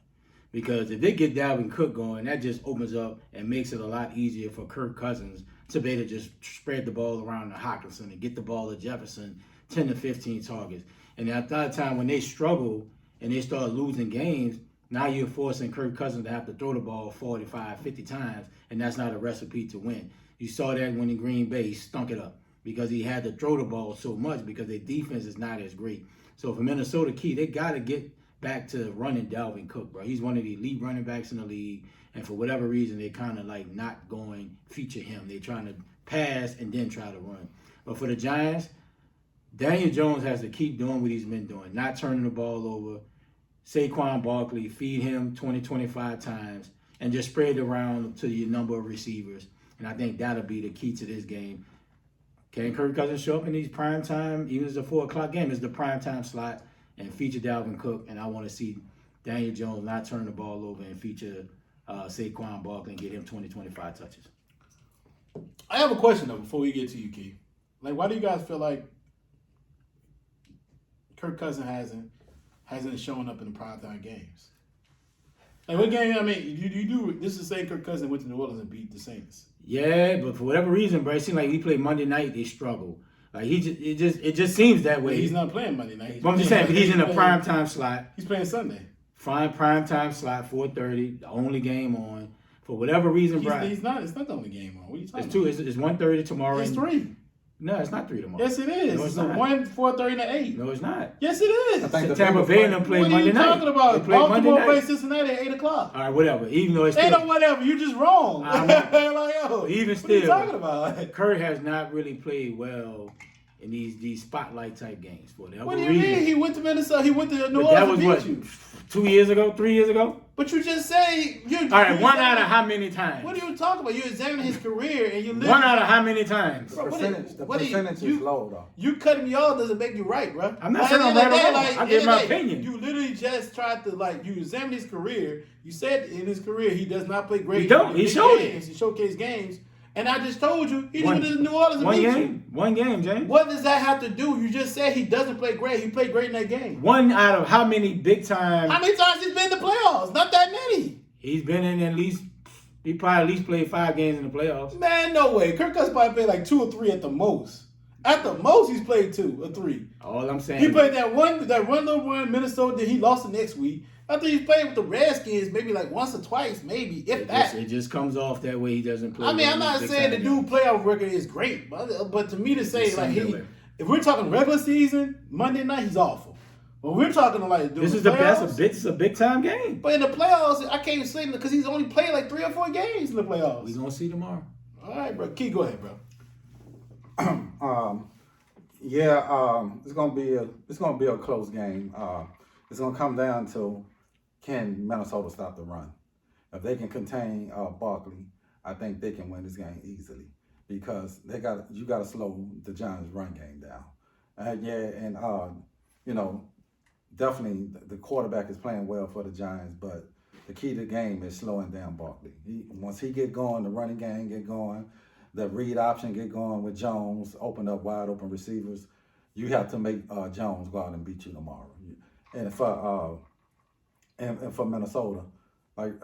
Because if they get Dalvin Cook going, that just opens up and makes it a lot easier for Kirk Cousins to be able to just spread the ball around to Hockenson and get the ball to Jefferson 10 to 15 targets. And at that time, when they struggle and they start losing games, now you're forcing Kirk Cousins to have to throw the ball 45, 50 times, and that's not a recipe to win. You saw that when in Green Bay, he stunk it up because he had to throw the ball so much because their defense is not as great. So for Minnesota, Key, they got to get back to running Dalvin Cook, bro. He's one of the elite running backs in the league, and for whatever reason, they kind of like not going feature him. They're trying to pass and then try to run. But for the Giants, Daniel Jones has to keep doing what he's been doing, not turning the ball over. Saquon Barkley, feed him 20, 25 times, and just spread it around to your number of receivers. And I think that'll be the key to this game. Can Kirk Cousins show up in these prime time, even as a 4 o'clock game, it's the prime time slot, and feature Dalvin Cook. And I want to see Daniel Jones not turn the ball over and feature Saquon Barkley and get him 20, 25 touches. I have a question, though, before we get to you, Key. Like, why do you guys feel like Kirk Cousins hasn't shown up in the primetime games? Like, what game? I mean, you do this is the same Kirk Cousins went to New Orleans and beat the Saints. Yeah, but for whatever reason, bro, it seems like he played Monday night, they struggle. Like it just seems that way. But he's not playing Monday night. But I'm just saying, but he's in a primetime slot. He's playing Sunday. Fine primetime slot, 4:30, the only game on. For whatever reason, bro. He's not. It's not the only game on. What are you talking It's about? two. It's 1:30 tomorrow. It's 3. No, it's not 3 tomorrow. Yes, it is. No, it's not. 1, 4:30, and 8. No, it's not. Yes, it is. I think the Tampa Bengals Bay and them play What are Monday you night. talking about? They play Monday Baltimore night. plays Cincinnati at 8 o'clock. All right, whatever. Even though it's Ain't still, no whatever. You just wrong. I'm- like, yo, even what still, are you talking about? Kurt has not really played well in these spotlight type games for whatever What do you reason. mean? He went to Minnesota. He went to New But that Orleans was and beat what, you. 2 years ago, 3 years ago? But you just say you. All right, you one said- out of how many times? What are you talking about? You examining his career and you. One out of how many times? Bro, The what do you- percentage you- is low though. You cutting me off doesn't make you right, bro. I'm not Like, saying at I'm the end right of or the wrong. day, I at give the my end of the day, opinion. You literally just tried to you examine his career. You said in his career he does not play great. He don't. He big showed games. He showcased games. And I just told you he One- went to New Orleans and One beat you. game. One game, James. What does that have to do? You just said he doesn't play great. He played great in that game. One out of how many big time? How many times he's been in the playoffs? Not that many. He's been in at least. He probably at least played 5 games in the playoffs. Man, no way. Kirk Cousins probably played like 2 or 3 at the most. At the most, he's played 2 or 3. All I'm saying. He played that one little one in Minnesota. Then he lost the next week. After he's played with the Redskins, maybe like once or twice, maybe if that. It just comes off that way. He doesn't play. I mean, I'm not big saying the time dude playoff record is great, but to me to say It's like similar. if we're talking regular season, Monday night he's awful. But we're talking like This is the best. This is a big time game. But in the playoffs, I can't say because he's only played like 3 or 4 games in the playoffs. We gonna see tomorrow. All right, bro. Key, go ahead, bro. It's gonna be a close game. It's gonna come down to can Minnesota stop the run. If they can contain Barkley, I think they can win this game easily because you got to slow the Giants' run game down. Definitely the quarterback is playing well for the Giants, but the key to the game is slowing down Barkley. Once he get going, the running game get going, the read option get going with Jones, open up wide open receivers. You have to make Jones go out and beat you tomorrow. And for Minnesota, like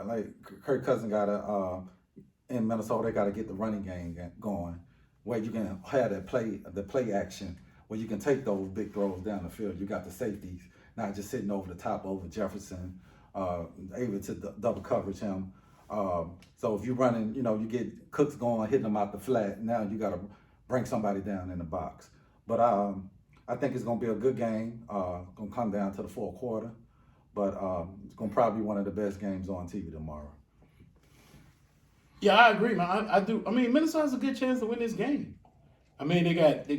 Kirk Cousins in Minnesota, they gotta get the running game going, where you can have the play action, where you can take those big throws down the field. You got the safeties, not just sitting over the top over Jefferson, able to double coverage him. So if you're running, you get Cooks going, hitting them out the flat. Now you got to bring somebody down in the box. But I think it's going to be a good game. Going to come down to the fourth quarter. But it's going to probably be one of the best games on TV tomorrow. Yeah, I agree, man. I do. I mean, Minnesota has a good chance to win this game. I mean, they got the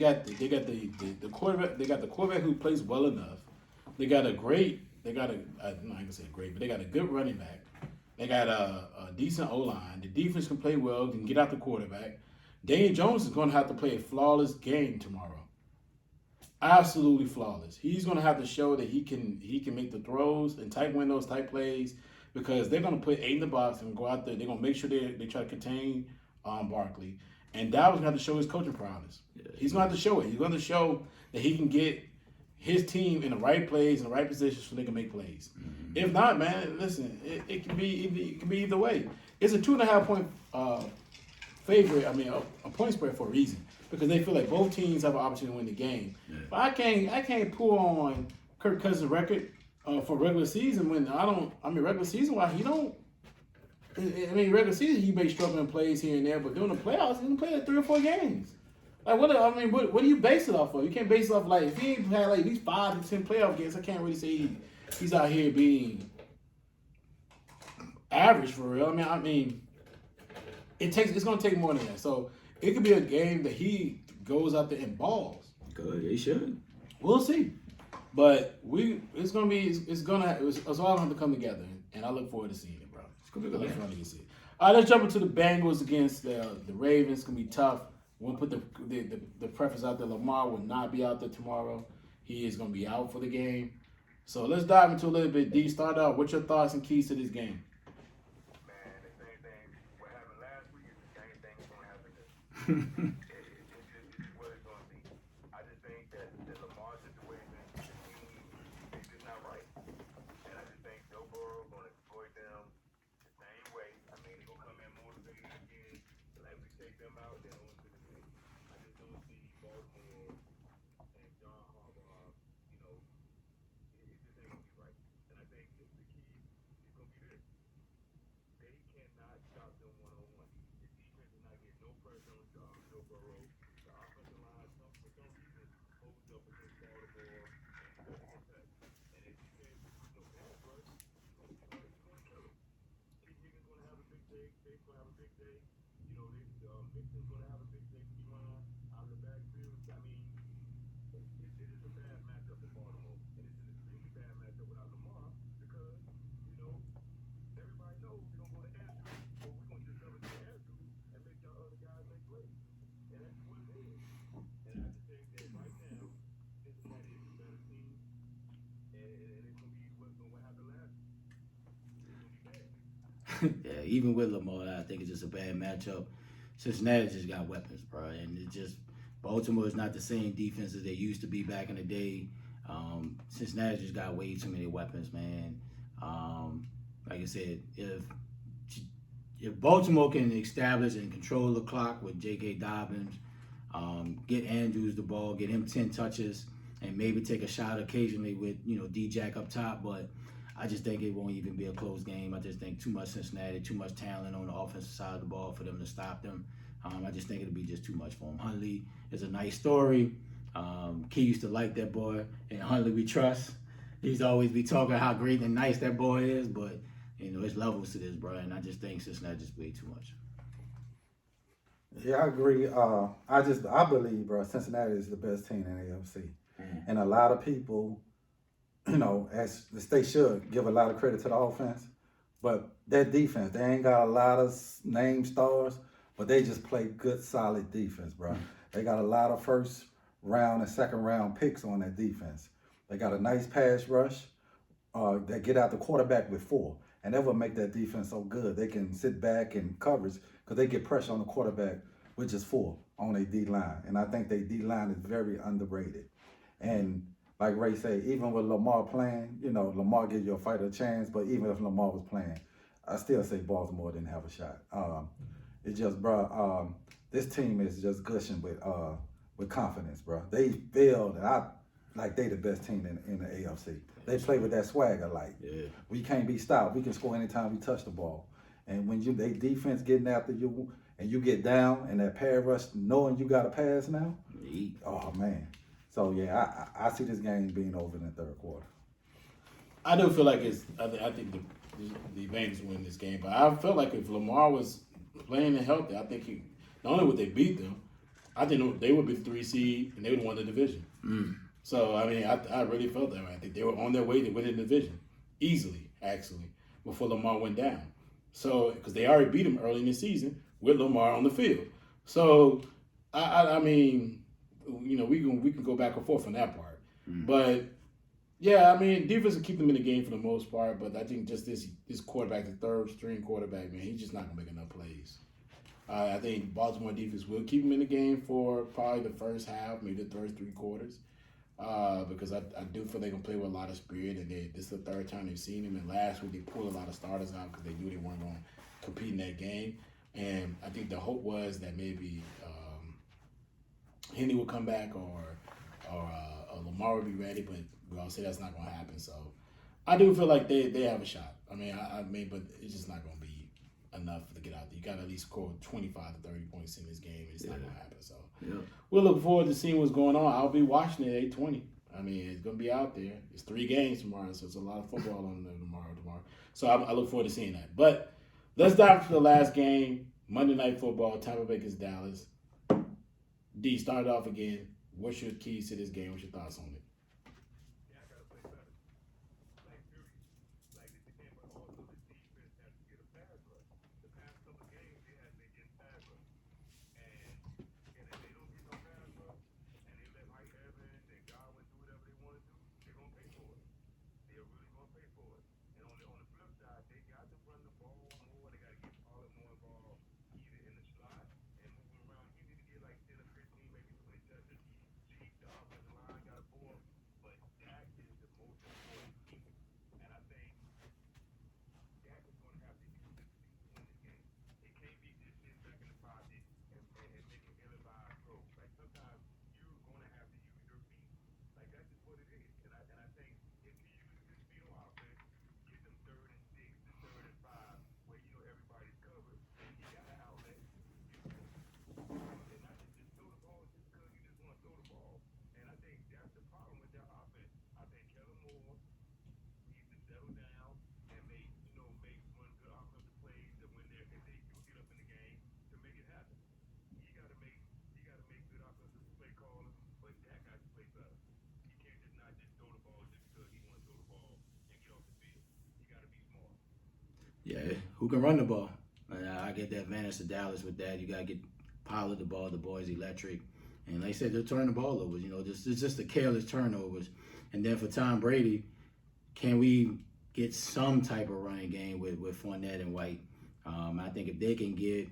quarterback. They got the quarterback who plays well enough. They got a great. I'm not gonna say great, but they got a good running back. They got a decent O-line. The defense can play well, can get out the quarterback. Daniel Jones is going to have to play a flawless game tomorrow. Absolutely flawless. He's going to have to show that he can make the throws and win those type plays because they're going to put 8 in the box and go out there. They're going to make sure they try to contain Barkley. And Dalvin's going to have to show his coaching prowess. He's going to have to show it. He's going to show that he can get his team in the right plays, in the right positions so they can make plays. Mm-hmm. If not, man, listen, it can be either way. It's a 2.5 point favorite. I mean, a point spread for a reason because they feel like both teams have an opportunity to win the game. Yeah. But I can't pull on Kirk Cousins' record for regular season when regular season why he don't. I mean, regular season he may struggle in plays here and there, but during the playoffs he can play like 3 or 4 games. Like what do you base it off of? You can't base it off like if he ain't had like at least 5 to 10 playoff games. I can't really say he's out here being average for real. I mean, it's gonna take more than that. So it could be a game that he goes out there and balls. Good, he should. We'll see, but it's all gonna have to come together, and I look forward to seeing it, bro. It's gonna be good. All right, let's jump into the Bengals against the Ravens. It's gonna be tough. We'll put the preface out there. Lamar will not be out there tomorrow. He is going to be out for the game. So let's dive into a little bit. D, start out. What's your thoughts and keys to this game? Man, the same thing. What happened last week is the same thing that's going to happen this week. It's what it's going to be. I just think that the Lamar situation is just not right. And I just think Joe Burrow is going to exploit them the same way. I mean, they're going to come in motivated again. Like we take them out, they're on to the next. I just don't see Baltimore and John Harbaugh, it just ain't going to be right. And I think the key is going to be this. They cannot stop them one-on-one. The defense is not getting no pressure on Joe Burrow. The offensive line Yeah, even with Lamar, I think it's just a bad matchup. Cincinnati just got weapons, bro, and it just Baltimore is not the same defense as they used to be back in the day. Cincinnati just got way too many weapons, man. Like I said, if Baltimore can establish and control the clock with J.K. Dobbins, get Andrews the ball, get him 10 touches, and maybe take a shot occasionally with D-Jack up top, but I just think it won't even be a close game. I just think too much Cincinnati, too much talent on the offensive side of the ball for them to stop them. I just think it'll be just too much for him. Huntley is a nice story. Key used to like that boy, and Huntley we trust. He's always be talking how great and nice that boy is, but it's levels to this, bro, and I just think Cincinnati just way too much. Yeah, I agree. I believe, bro, Cincinnati is the best team in the AFC, and a lot of people, as they should give a lot of credit to the offense, but that defense, they ain't got a lot of name stars, but they just play good, solid defense, bro. They got a lot of first round and second round picks on that defense. They got a nice pass rush. They get out the quarterback with 4, and that will make that defense so good. They can sit back and coverage because they get pressure on the quarterback with just 4 on a D-line. And I think their D-line is very underrated. And like Ray said, even with Lamar playing, Lamar gives you a fighter a chance, but even if Lamar was playing, I still say Baltimore didn't have a shot. It's just, bro, this team is just gushing with confidence, bro. They feel that they the best team in the AFC. They play with that swagger, we can't be stopped. We can score anytime we touch the ball. And when they defense getting after you and you get down and that pass rush knowing you got to pass now, oh man. So yeah, I see this game being over in the third quarter. I do feel like I think the Bengals win this game, but I felt like if Lamar was playing and healthy, I think not only would they beat them, I think they would be 3 seed and they would have won the division. So I mean, I really felt that way. I think they were on their way to winning the division easily, actually, before Lamar went down. So because they already beat him early in the season with Lamar on the field. So I mean, we can go back and forth on that part, but. Yeah, I mean, defense will keep them in the game for the most part, but I think just this quarterback, the third string quarterback, man, he's just not going to make enough plays. I think Baltimore defense will keep him in the game for probably the first half, maybe the first 3 quarters, because I do feel they can play with a lot of spirit, and this is the third time they've seen him, and last week they pulled a lot of starters out because they knew they weren't going to compete in that game, and I think the hope was that maybe Henry would come back or Lamar would be ready, but we all say that's not going to happen. So I do feel like they have a shot. I mean, but it's just not going to be enough to get out there. You got to at least score 25 to 30 points in this game, and it's not going to happen. So we'll look forward to seeing what's going on. I'll be watching it at 8:20. I mean, it's going to be out there. It's 3 games tomorrow, so it's a lot of football on there tomorrow. So I look forward to seeing that. But let's dive into the last game, Monday Night Football, Tampa Bay against Dallas. D, start off again. What's your keys to this game? What's your thoughts on it? Yeah, who can run the ball? I get the advantage to Dallas with that. You got to get Pollard the ball. The boy's electric. And like I said, they'll turn the ball over. It's just the careless turnovers. And then for Tom Brady, can we get some type of running game with Fournette and White? I think if they can get,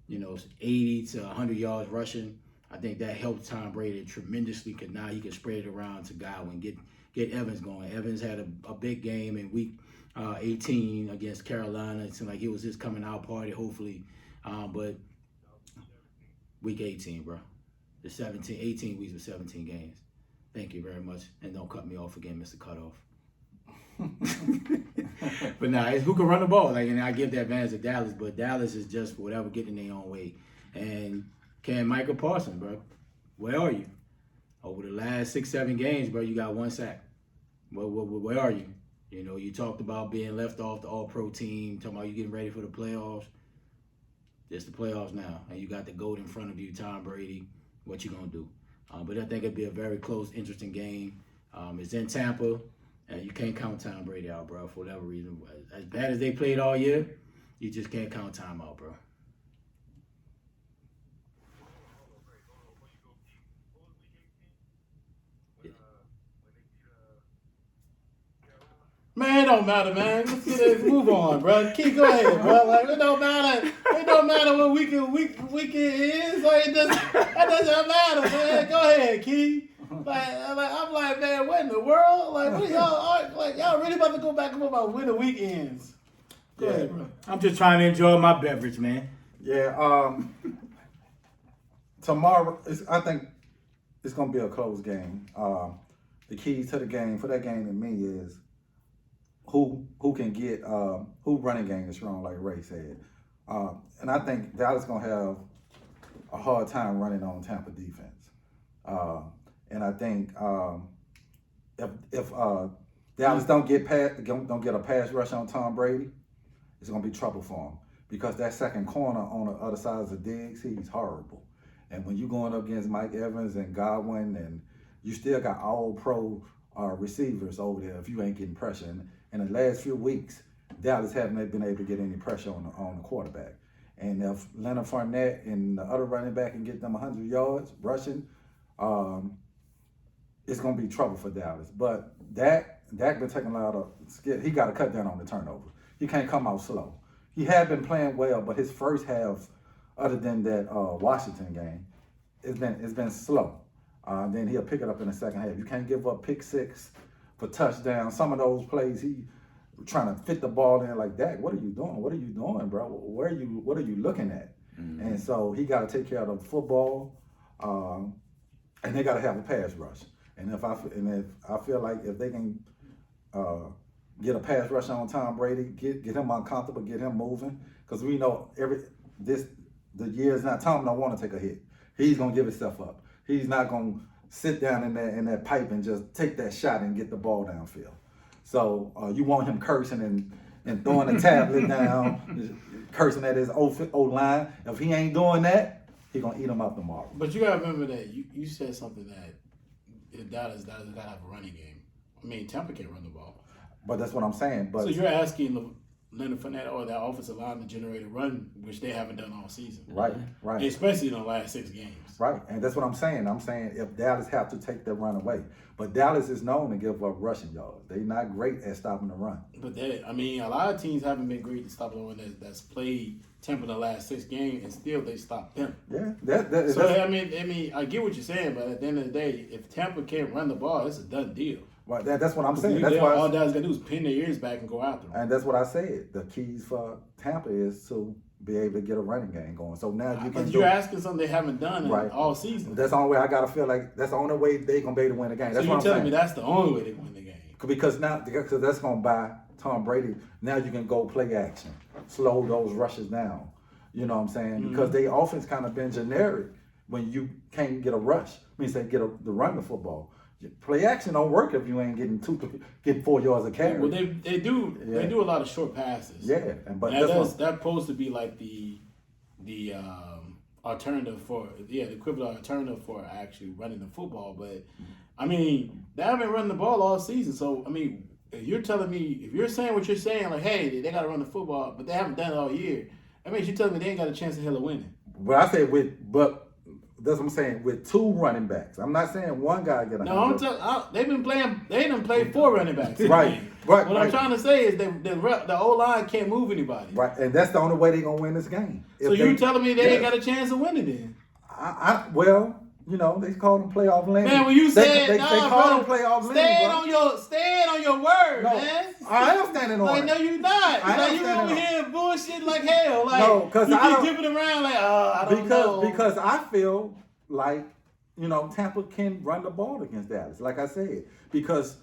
80 to 100 yards rushing, I think that helps Tom Brady tremendously because now he can spread it around to Godwin, get Evans going. Evans had a big game in week 18 against Carolina. It seemed like it was his coming out party, hopefully. But week 18, bro. The 18 weeks with 17 games. Thank you very much. And don't cut me off again, Mr. Cutoff. But nah, it's who can run the ball. And I give the advantage to Dallas, but Dallas is just whatever getting their own way. And can Michael Parsons, bro? Where are you? Over the last 6-7 games, bro, you got 1 sack. Where are you? You talked about being left off the All-Pro team, talking about you getting ready for the playoffs. It's the playoffs now, and you got the GOAT in front of you, Tom Brady. What you gonna do? But I think it'd be a very close, interesting game. It's in Tampa, and you can't count Tom Brady out, bro, for whatever reason. As bad as they played all year, you just can't count Tom out, bro. Man, it don't matter, man. Let's move on, bro. Keep going, bro. Like it don't matter. It don't matter what week it is. Like that doesn't matter, man. Go ahead, Key. I'm like, man, what in the world? Like, what y'all really about to go back and forth about when the weekends? Go ahead, bro. I'm just trying to enjoy my beverage, man. Yeah. Tomorrow, I think it's gonna be a close game. The keys to the game for that game to me is who can get who running game is strong, like Ray said, and I think Dallas gonna have a hard time running on Tampa defense, and I think if Dallas don't get a pass rush on Tom Brady, it's gonna be trouble for him because that second corner on the other side of the Diggs, he's horrible, and when you going up against Mike Evans and Godwin, and you still got all pro receivers over there if you ain't getting pressure. And in the last few weeks, Dallas haven't been able to get any pressure on the quarterback. And if Leonard Fournette and the other running back can get them 100 yards rushing, it's going to be trouble for Dallas. But Dak been taking a lot of skill. He got to cut down on the turnover. He can't come out slow. He had been playing well, but his first half, other than that Washington game, it's been slow. Then he'll pick it up in the second half. You can't give up pick six for touchdown. Some of those plays, he trying to fit the ball in like that. What are you doing? What are you doing, bro? What are you looking at? Mm-hmm. And so he got to take care of the football, and they got to have a pass rush. And if I feel like if they can get a pass rush on Tom Brady, get him uncomfortable, get him moving, because we know the year is not. Tom don't want to take a hit. He's gonna give himself up. He's not gonna sit down in that pipe and just take that shot and get the ball downfield. So you want him cursing and throwing the tablet down, cursing at his old line. If he ain't doing that, he gonna eat him up tomorrow. But you gotta remember that you said something that Dallas gotta have a running game. I mean, Tampa can't run the ball. But that's what I'm saying. But so you're asking Leonard Fournette or that offensive line to generate a run, which they haven't done all season. Right. Especially in the last 6 games. Right, and that's what I'm saying. I'm saying if Dallas have to take that run away. But Dallas is known to give up rushing yards. They're not great at stopping the run. But a lot of teams haven't been great at stopping the run that's played Tampa in the last 6 games, and still they stopped them. Yeah, I get what you're saying, but at the end of the day, if Tampa can't run the ball, it's a done deal. Right, that's what I'm saying. That's why all Dallas got to do is pin their ears back and go after them. And that's what I said. The keys for Tampa is to be able to get a running game going. So now you can. But you're asking something they haven't done all season. That's the only way I gotta feel like that's the only way they gonna be able to win the game. That's so what I'm telling saying. me that's the only way they win the game. Because that's gonna buy Tom Brady. Now you can go play action, slow those rushes down. You know what I'm saying? Mm-hmm. Because they offense kind of been generic when you can't get a rush. Means they get the run the football. Play action don't work if you ain't getting 4 yards of carry. Well, they do a lot of short passes. Yeah, but that's supposed to be like the alternative for the equivalent alternative for actually running the football. But I mean, they haven't run the ball all season. So I mean, if you're saying what you're saying, like, hey, they got to run the football, but they haven't done it all year. I mean, you're telling me they ain't got a chance in hell of winning. But I say but that's what I'm saying, with 2 running backs. I'm not saying one guy get 100. No, I'm telling. They've been playing. They didn't play 4 running backs. Right. What I'm trying to say is the O line can't move anybody. Right, and that's the only way they're gonna win this game. So you telling me they ain't got a chance of winning then? Well, you know, they call them playoff lanes. Man, when you said they call them playoff lanes, stand on your word, no, man. I am standing on like, it. no, you not. I Like, am you standing over on here bullshit like hell. Like, no, because you I don't keep dipping around like, I don't know. Because I feel like, you know, Tampa can run the ball against Dallas. Like I said, because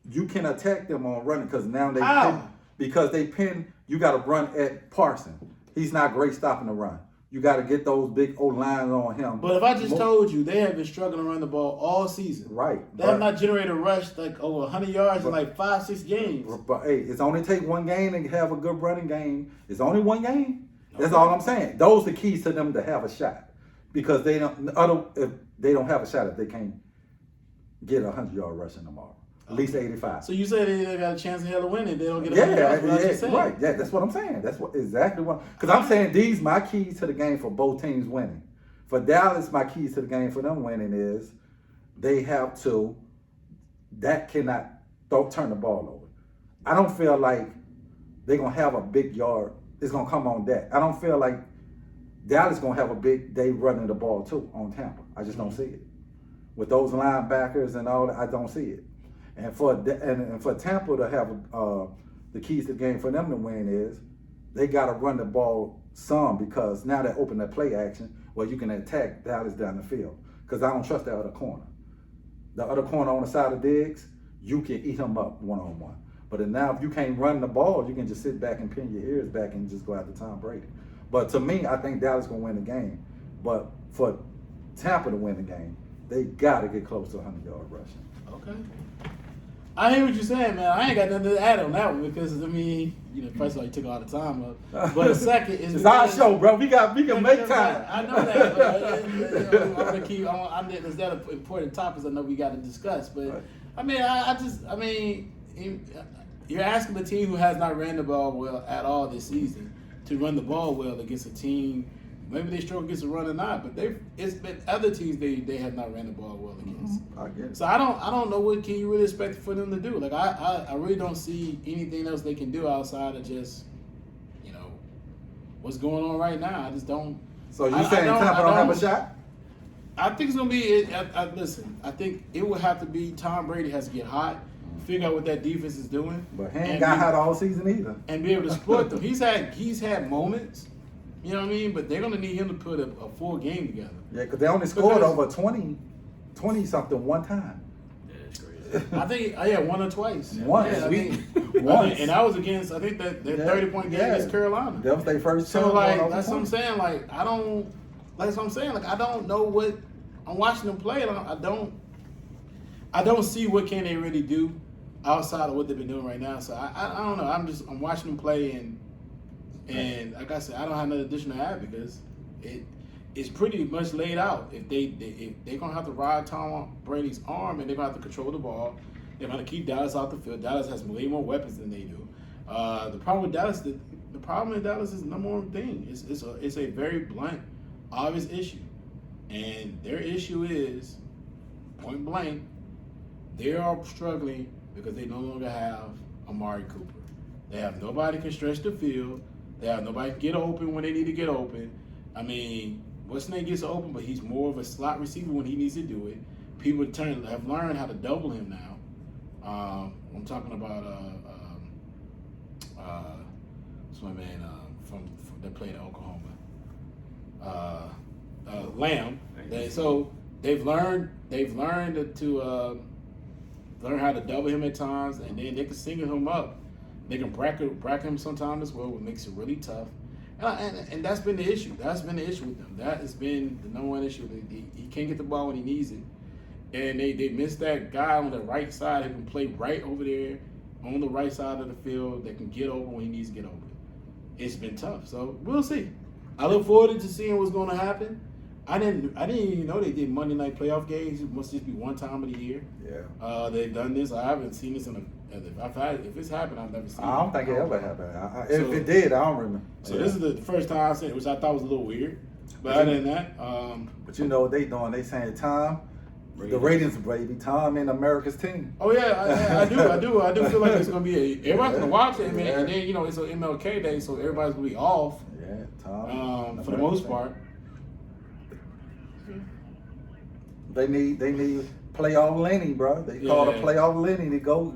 you can attack them on running because now they pin. You got to run at Parson. He's not great stopping the run. You got to get those big old lines on him. But if I just told you they have been struggling to run the ball all season, right? They have not generated a rush like over 100 yards in like 5-6 games. But hey, it's only take one game and have a good running game. It's only one game. That's all I'm saying. Those are the keys to them to have a shot, because they don't. If they don't have a shot if they can't get 100-yard rushing tomorrow. At least 85. So you say they got a chance in hell of winning. They don't get 100 yards. Right. Yeah, that's what I'm saying. That's exactly what. Because I'm saying these my keys to the game for both teams winning. For Dallas, my keys to the game for them winning is they have to. Don't turn the ball over. I don't feel like they're gonna have a big yard. It's gonna come on that. I don't feel like Dallas gonna have a big day running the ball too on Tampa. I just don't see it. With those linebackers and all that, I don't see it. And for Tampa to have the keys to the game for them to win is they got to run the ball some, because now they open that play action where you can attack Dallas down the field. Because I don't trust that other corner. The other corner on the side of Diggs, you can eat him up one-on-one. But now if you can't run the ball, you can just sit back and pin your ears back and just go after Tom Brady. But to me, I think Dallas going to win the game. But for Tampa to win the game, they got to get close to 100-yard rushing. Okay. I hear what you're saying, man. I ain't got nothing to add on that one because, I mean, you know, first of all, you took all the time up. But second is... It's our show, bro. We can make time. I know that. But, I'm going to keep... There's that important topics I know we got to discuss. But, I mean, you're asking the team who has not ran the ball well at all this season to run the ball well against a team. Maybe they struggle against the run or not, but it's been other teams they have not ran the ball well against. I get it. So I don't know what can you really expect for them to do. Like I really don't see anything else they can do outside of just, you know, what's going on right now. I just don't. So you saying Tampa don't have a shot? I think it's gonna be. Listen, I think it will have to be Tom Brady has to get hot, figure out what that defense is doing. But he ain't got hot all season either. And be able to exploit them. He's had moments. You know what I mean? But they're going to need him to put a full game together. Yeah, because they only scored over 20-something one time. Yeah, it's crazy. I think, one or twice. Once. Yeah, once. And that was against, I think, that 30-point game against Carolina. That was their first time. So, like, that's what I'm saying. Like, I don't know what, I'm watching them play. I don't see what can they really do outside of what they've been doing right now. So, I don't know. I'm watching them play and like I said, I don't have another addition to add because it's pretty much laid out. If they're gonna have to ride Tom Brady's arm and they're gonna have to control the ball, they're gonna keep Dallas out the field. Dallas has way more weapons than they do. The problem with Dallas, the problem in Dallas is the number one thing. It's a very blunt, obvious issue, and their issue is point blank. They are struggling because they no longer have Amari Cooper. They have nobody can stretch the field. They have nobody can get open when they need to get open. I mean, what's name gets open, but he's more of a slot receiver when he needs to do it. People have learned how to double him now. I'm talking about what's my man from that played at Oklahoma, Lamb. So they've learned to learn how to double him at times, and then they can single him up. They can bracket him sometimes as well, which makes it really tough. And that's been the issue. That's been the issue with them. That has been the number one issue. He can't get the ball when he needs it. And they miss that guy on the right side who can play right over there on the right side of the field that can get open when he needs to get open. It's been tough. So we'll see. I look forward to seeing what's going to happen. I didn't even know they did Monday night playoff games. It must just be one time of the year. Yeah. They've done this. I haven't seen this if it's happened, I've never seen it. I don't think it ever happened. If it did, I don't remember. So this is the first time I seen it, which I thought was a little weird. But other than that, But you know what they doing? They saying Tom, the ratings, baby. Tom in America's team. oh yeah, I do feel like it's gonna be everybody's gonna watch it, man. And then it's an MLK day, so everybody's gonna be off. Yeah, Tom. For the most part. They need playoff Lenny, bro. They call it playoff Lenny to go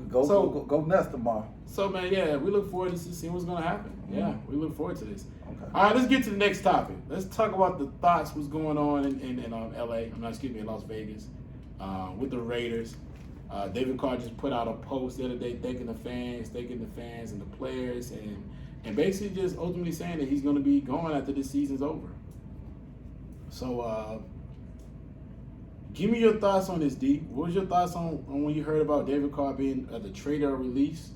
nuts tomorrow. So man, yeah, we look forward to seeing what's gonna happen. Yeah, we look forward to this. Okay. All right, let's get to the next topic. Let's talk about the thoughts what's going on in LA. In Las Vegas, with the Raiders. David Carr just put out a post the other day thanking the fans and the players, and basically just ultimately saying that he's going to be gone after this season's over. So, give me your thoughts on this, D. What was your thoughts on when you heard about David Carr being the trader or release?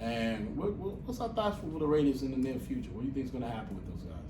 And what's our thoughts for the Raiders in the near future? What do you think is going to happen with those guys?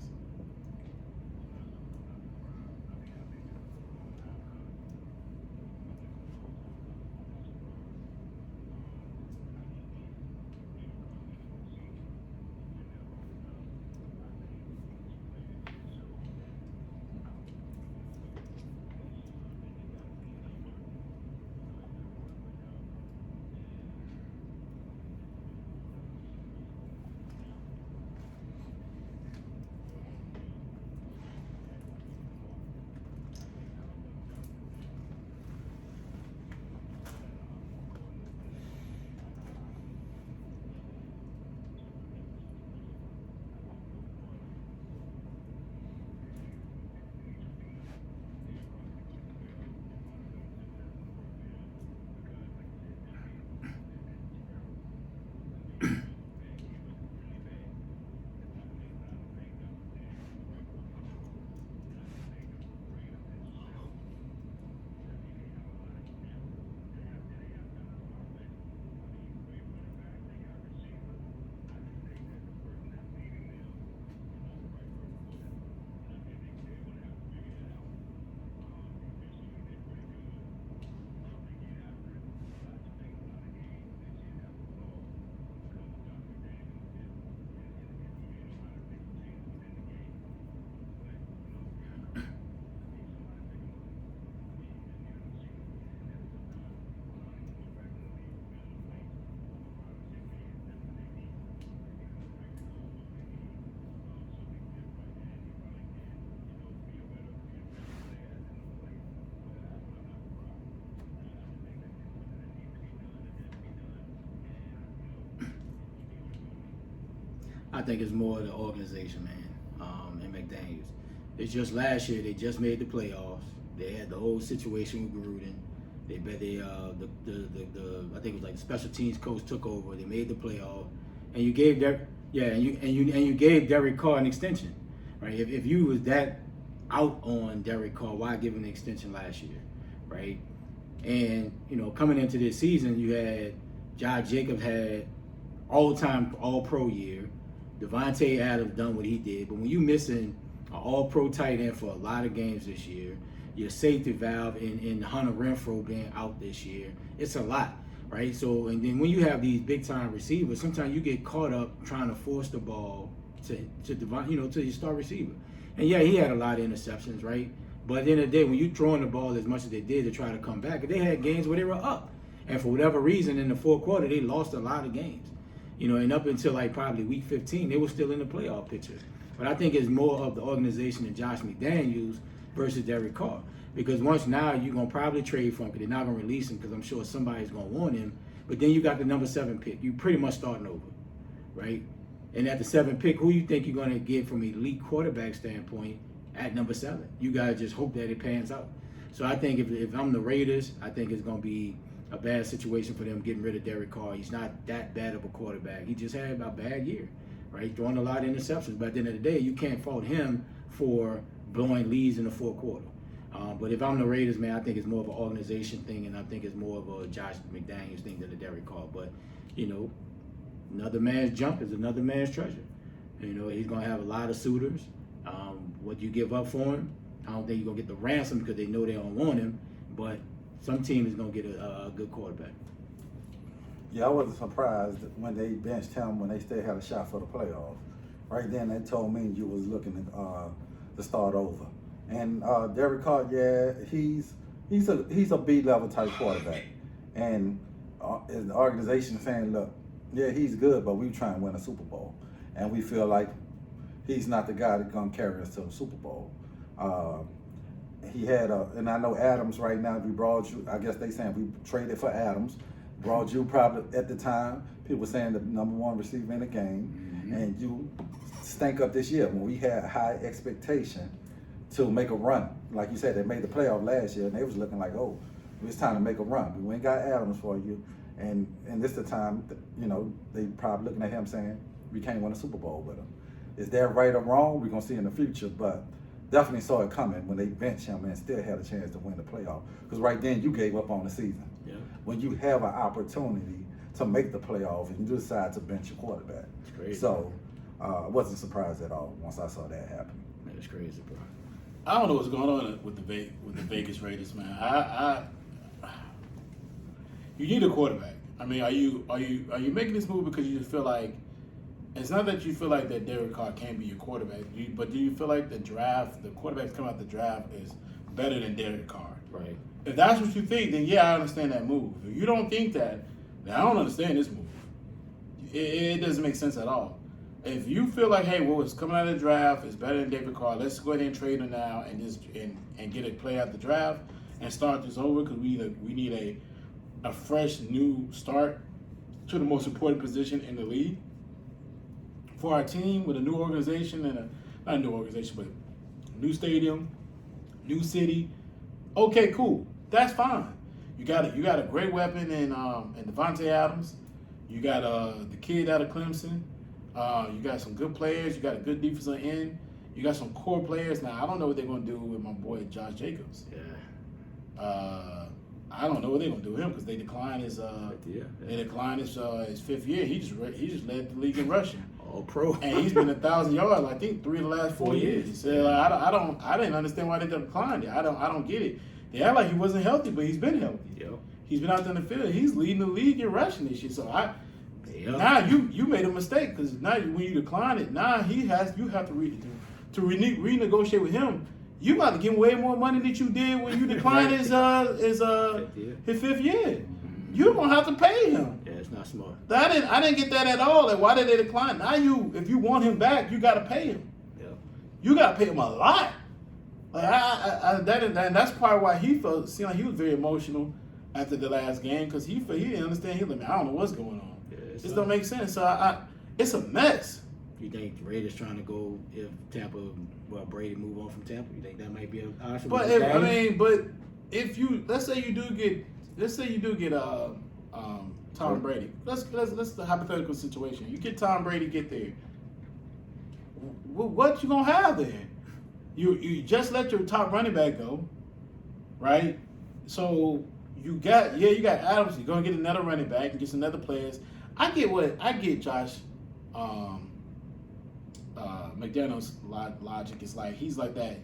I think it's more of the organization, man, and McDaniels. It's just last year they just made the playoffs. They had the whole situation with Gruden. I think it was like the special teams coach took over. They made the playoff, and you gave you gave Derek Carr an extension, right? If you was that out on Derek Carr, why give him an extension last year, right? And coming into this season, you had Josh Jacobs had all-time All-Pro year. Devontae Adams done what he did, but when you missing an All-Pro tight end for a lot of games this year, your safety valve in Hunter Renfrow being out this year, it's a lot, right? So, and then when you have these big-time receivers, sometimes you get caught up trying to force the ball to your star receiver. And yeah, he had a lot of interceptions, right? But at the end of the day, when you throwing the ball as much as they did to try to come back, they had games where they were up, and for whatever reason, in the fourth quarter, they lost a lot of games. And up until like probably week 15, they were still in the playoff picture. But I think it's more of the organization and Josh McDaniels versus Derek Carr. Because once now you're going to probably trade for him because they're not going to release him because I'm sure somebody's going to want him. But then you got the number 7 pick. You pretty much starting over, right? And at the 7th pick, who you think you're going to get from an elite quarterback standpoint at number 7? You got to just hope that it pans out. So I think if I'm the Raiders, I think it's going to be a bad situation for them getting rid of Derek Carr. He's not that bad of a quarterback. He just had a bad year, right? Throwing a lot of interceptions. But at the end of the day, you can't fault him for blowing leads in the fourth quarter. But if I'm the Raiders, man, I think it's more of an organization thing, and I think it's more of a Josh McDaniels thing than a Derek Carr. But, another man's jump is another man's treasure. He's going to have a lot of suitors. What you give up for him, I don't think you're going to get the ransom because they know they don't want him. But some team is going to get a good quarterback. Yeah, I wasn't surprised when they benched him when they still had a shot for the playoffs. Right then, they told me you was looking to start over. And Derek Carr, yeah, he's a B-level type quarterback. And the organization saying, look, yeah, he's good, but we trying to win a Super Bowl. And we feel like he's not the guy that's going to carry us to the Super Bowl. He had and I know Adams right now, we brought you, I guess they saying we traded for Adams, brought you probably at the time, people were saying the #1 receiver in the game, and you stank up this year when we had high expectation to make a run. Like you said, they made the playoff last year, and they was looking like, oh, it's time to make a run. We went and got Adams for you, and this the time, they probably looking at him saying, we can't win a Super Bowl with him. Is that right or wrong? We're going to see in the future, but definitely saw it coming when they benched him and still had a chance to win the playoff. Because right then, you gave up on the season. Yeah. When you have an opportunity to make the playoff and you decide to bench your quarterback. It's crazy. So, I wasn't surprised at all once I saw that happen. Man, it's crazy, bro. I don't know what's going on with the Vegas Raiders, man. You need a quarterback. I mean, are you making this move because you feel like it's not that you feel like that Derek Carr can't be your quarterback, but do you feel like the quarterbacks coming out the draft is better than Derek Carr? Right. If that's what you think, then yeah, I understand that move. If you don't think that, then I don't understand this move. It doesn't make sense at all. If you feel like, hey, what's coming out of the draft is better than David Carr, let's go ahead and trade him now and get a play out the draft and start this over because we need a fresh new start to the most important position in the league for our team with a new organization and not a new organization, but new stadium, new city. Okay, cool. That's fine. You got a great weapon in Devontae Adams. You got the kid out of Clemson. You got some good players. You got a good defensive end. You got some core players. Now, I don't know what they're going to do with my boy Josh Jacobs. Yeah. I don't know what they're going to do with him because they declined his his fifth year. He just led the league in rushing. All pro. And he's been 1,000 yards, I think, 3 of the last 4 years. So I didn't understand why they declined it. I don't get it. They act like he wasn't healthy, but he's been healthy. Yep. He's been out there in the field. He's leading the league in rushing this year. So now you made a mistake because now when you decline it, now you have to renegotiate with him. You about to give him way more money than you did when you declined his fifth year. You're gonna have to pay him. Yeah, it's not smart. I didn't get that at all. Like, why did they decline? Now if you want him back, you got to pay him. Yeah. You got to pay him a lot. Like that's probably why seemed like he was very emotional after the last game because he didn't understand. He was like, I don't know what's going on. Yeah, this don't make sense. So it's a mess. You think the Raiders trying to go if Brady move on from Tampa? You think that might be an option? But if you let's say you do get Tom Brady. Let's the hypothetical situation. You get Tom Brady, get there. What you gonna have there? You just let your top running back go, right? So you got Adams. You're gonna get another running back and get some other players. I get Josh McDaniels' logic. It's like he's like that.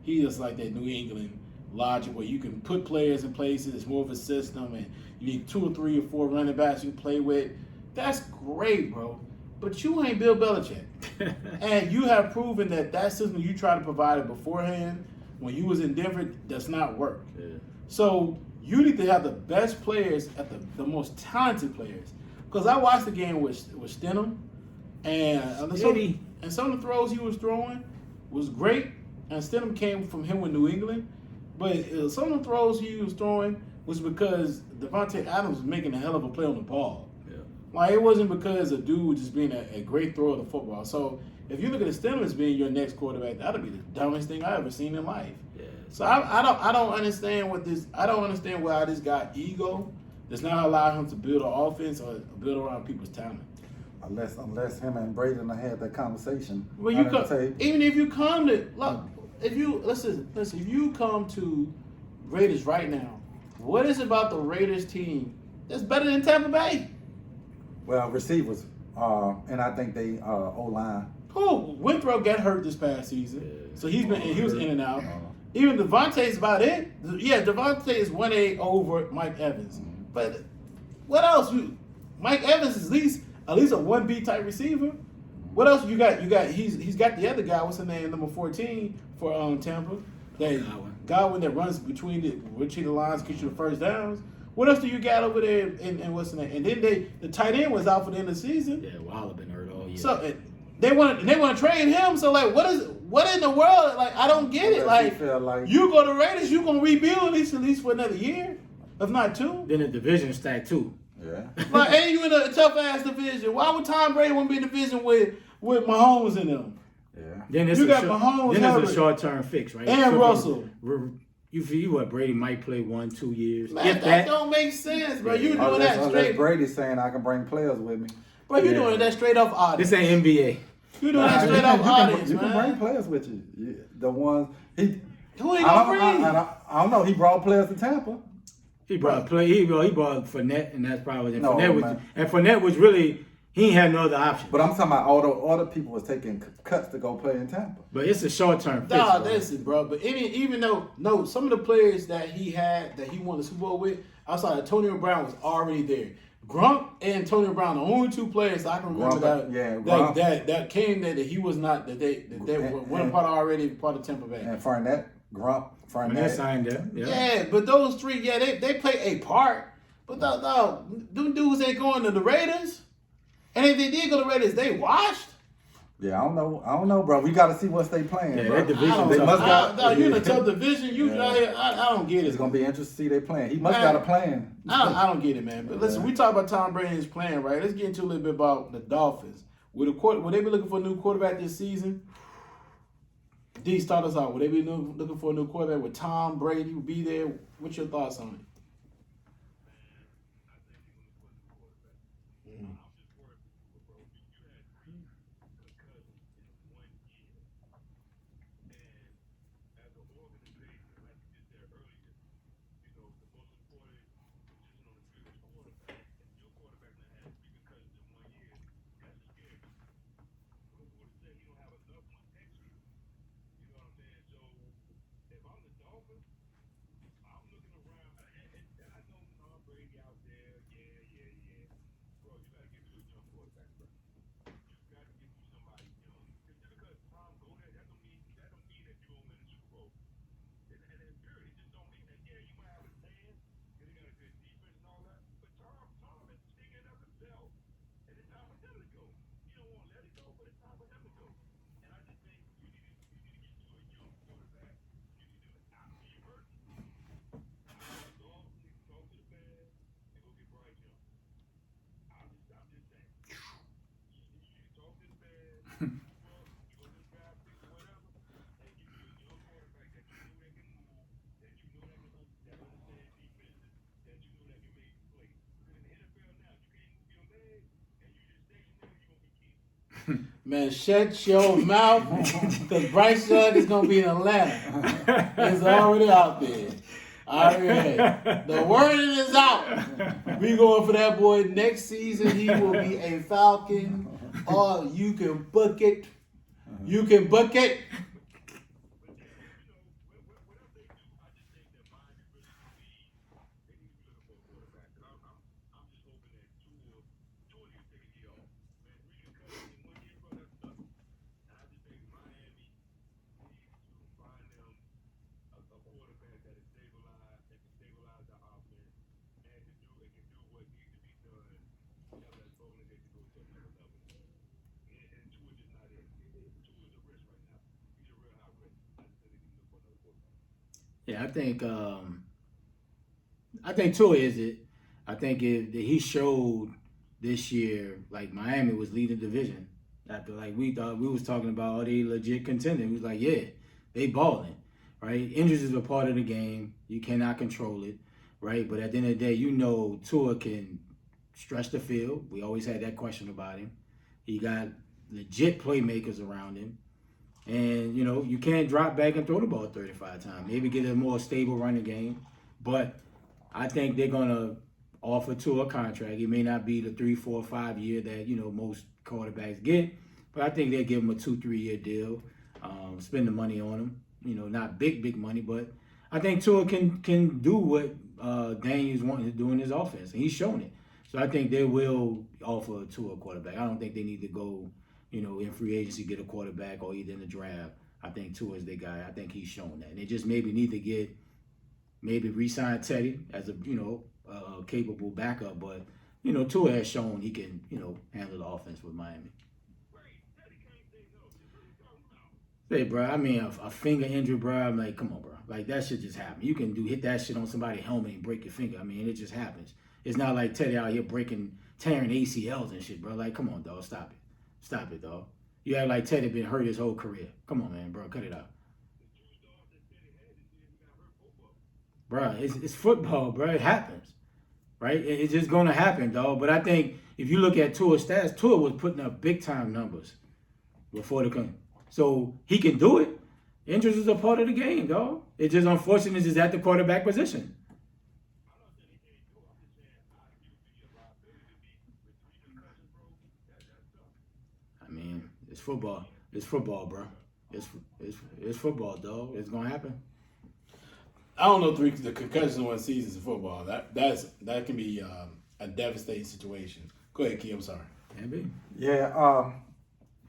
He is like that New England logic where you can put players in places. It's more of a system, and you need 2 or 3 or 4 running backs you can play with. That's great, bro. But you ain't Bill Belichick, and you have proven that system you tried to provide it beforehand when you was in Denver does not work. Yeah. So you need to have the best players at the most talented players. Because I watched the game with Stidham, and some of the throws he was throwing was great, and Stidham came from him with New England. But some of the throws he was throwing was because Devontae Adams was making a hell of a play on the ball. Yeah. Like, it wasn't because a dude was just being a great thrower of the football. So if you look at Stidham as being your next quarterback, that'll be the dumbest thing I ever seen in life. Yeah. So I don't understand why this guy ego does not allow him to build an offense or build around people's talent. Unless him and Braden had that conversation. Well, even if you come to look, if you come to Raiders right now, what is it about the Raiders team that's better than Tampa Bay? Well, receivers, and I think they O-line. Who? Winthrop got hurt this past season, so he was in and out. Even Devontae's about it. Yeah, Devontae is 1A over Mike Evans. But what else? Mike Evans is at least a 1B type receiver. What else you got? He's got the other guy. What's his name? Number 14 for Tampa. Godwin that runs between the lines, gets you the first downs. What else do you got over there? And what's the name? And then the tight end was out for the end of the season. Yeah, Waller been hurt all year. So they want to trade him. So like, what in the world? Like, I don't get it. Like, you go to Raiders, you gonna rebuild at least for another year, if not 2. Then the division stacked too. Yeah. Like, ain't you in a tough ass division? Why would Tom Brady want to be in a division with Mahomes in them? Yeah. Then it's Mahomes. Then it's a short term fix, right? And Russell. You feel what Brady might play 1-2 years. Man, that don't make sense, bro. You doing that straight. Brady saying I can bring players with me. Bro, you doing that straight off audience. This ain't NBA. You doing that straight off audience, you man. can bring players with you. The ones Who ain't gonna bring? I don't know. He brought players to Tampa. He brought Fournette, and that's probably No, Fournette was really he ain't had no other option. But I'm talking about all the people was taking cuts to go play in Tampa. But it's a short term fix. Nah, listen, bro. But even though some of the players that he won the Super Bowl with, outside Antonio Brown was already there. Gronk and Antonio Brown, the only 2 players I can remember that came there that he was not that they went part of Tampa Bay. And Fournette signed there. Yeah, but those 3, they play a part. But them dudes ain't going to the Raiders. And if they did go to the Raiders, they washed. Yeah, I don't know, bro. We got to see what they playing. Yeah, bro. that division. You're in a tough division. I don't get it. It's gonna be interesting to see they playing. He must got a plan. I don't get it, man. But listen, we talk about Tom Brady's plan, right? Let's get into a little bit about the Dolphins. Will they be looking for a new quarterback this season? D, start us out. Will they be looking for a new quarterback? With Tom Brady will be there? What's your thoughts on it? Man, shut your mouth, because Bryce Young is going to be in Atlanta. It's already out there. All right. The word is out. We going for that boy. Next season, he will be a Falcon. Or you can book it. You can book it. Yeah, I think Tua is it. I think if he showed this year, like Miami was leading the division. After like we thought we was talking about, are they legit contending? We was like, yeah, they balling, right? Injuries is a part of the game. You cannot control it, right? But at the end of the day, you know Tua can stretch the field. We always had that question about him. He got legit playmakers around him. And, you know, you can't drop back and throw the ball 35 times. Maybe get a more stable running game. But I think they're going to offer Tua a contract. It may not be the 3, 4, 5 year that, you know, most quarterbacks get. But I think they'll give him a 2-3 year deal. Spend the money on him. You know, not big money. But I think Tua can do what Daniel's wanting to do in his offense. And he's shown it. So I think they will offer Tua a quarterback. I don't think they need to go in free agency get a quarterback or either in the draft. I think Tua is their guy. I think he's shown that. And they just maybe need to re-sign Teddy as a capable backup. But Tua has shown he can handle the offense with Miami. Hey, bro, I mean, a finger injury, bro. I'm like, come on, bro. Like, that shit just happen. You can hit that shit on somebody's helmet and break your finger. I mean, it just happens. It's not like Teddy out here tearing ACLs and shit, bro. Like, come on, dog. Stop it. Stop it, dog. You act like Teddy been hurt his whole career. Come on, man, bro. Cut it out. Bro, it's football, bro. It happens, right? It's just going to happen, dog. But I think if you look at Tua's stats, Tua was putting up big-time numbers before the come. So he can do it. Injuries is a part of the game, dog. It's just unfortunate it's just at the quarterback position. I mean, it's football. It's football, bro. It's football, dog. It's gonna happen. I don't know the concussions in one season of football. That can be a devastating situation. Go ahead, Keon. I'm sorry. Maybe. Yeah,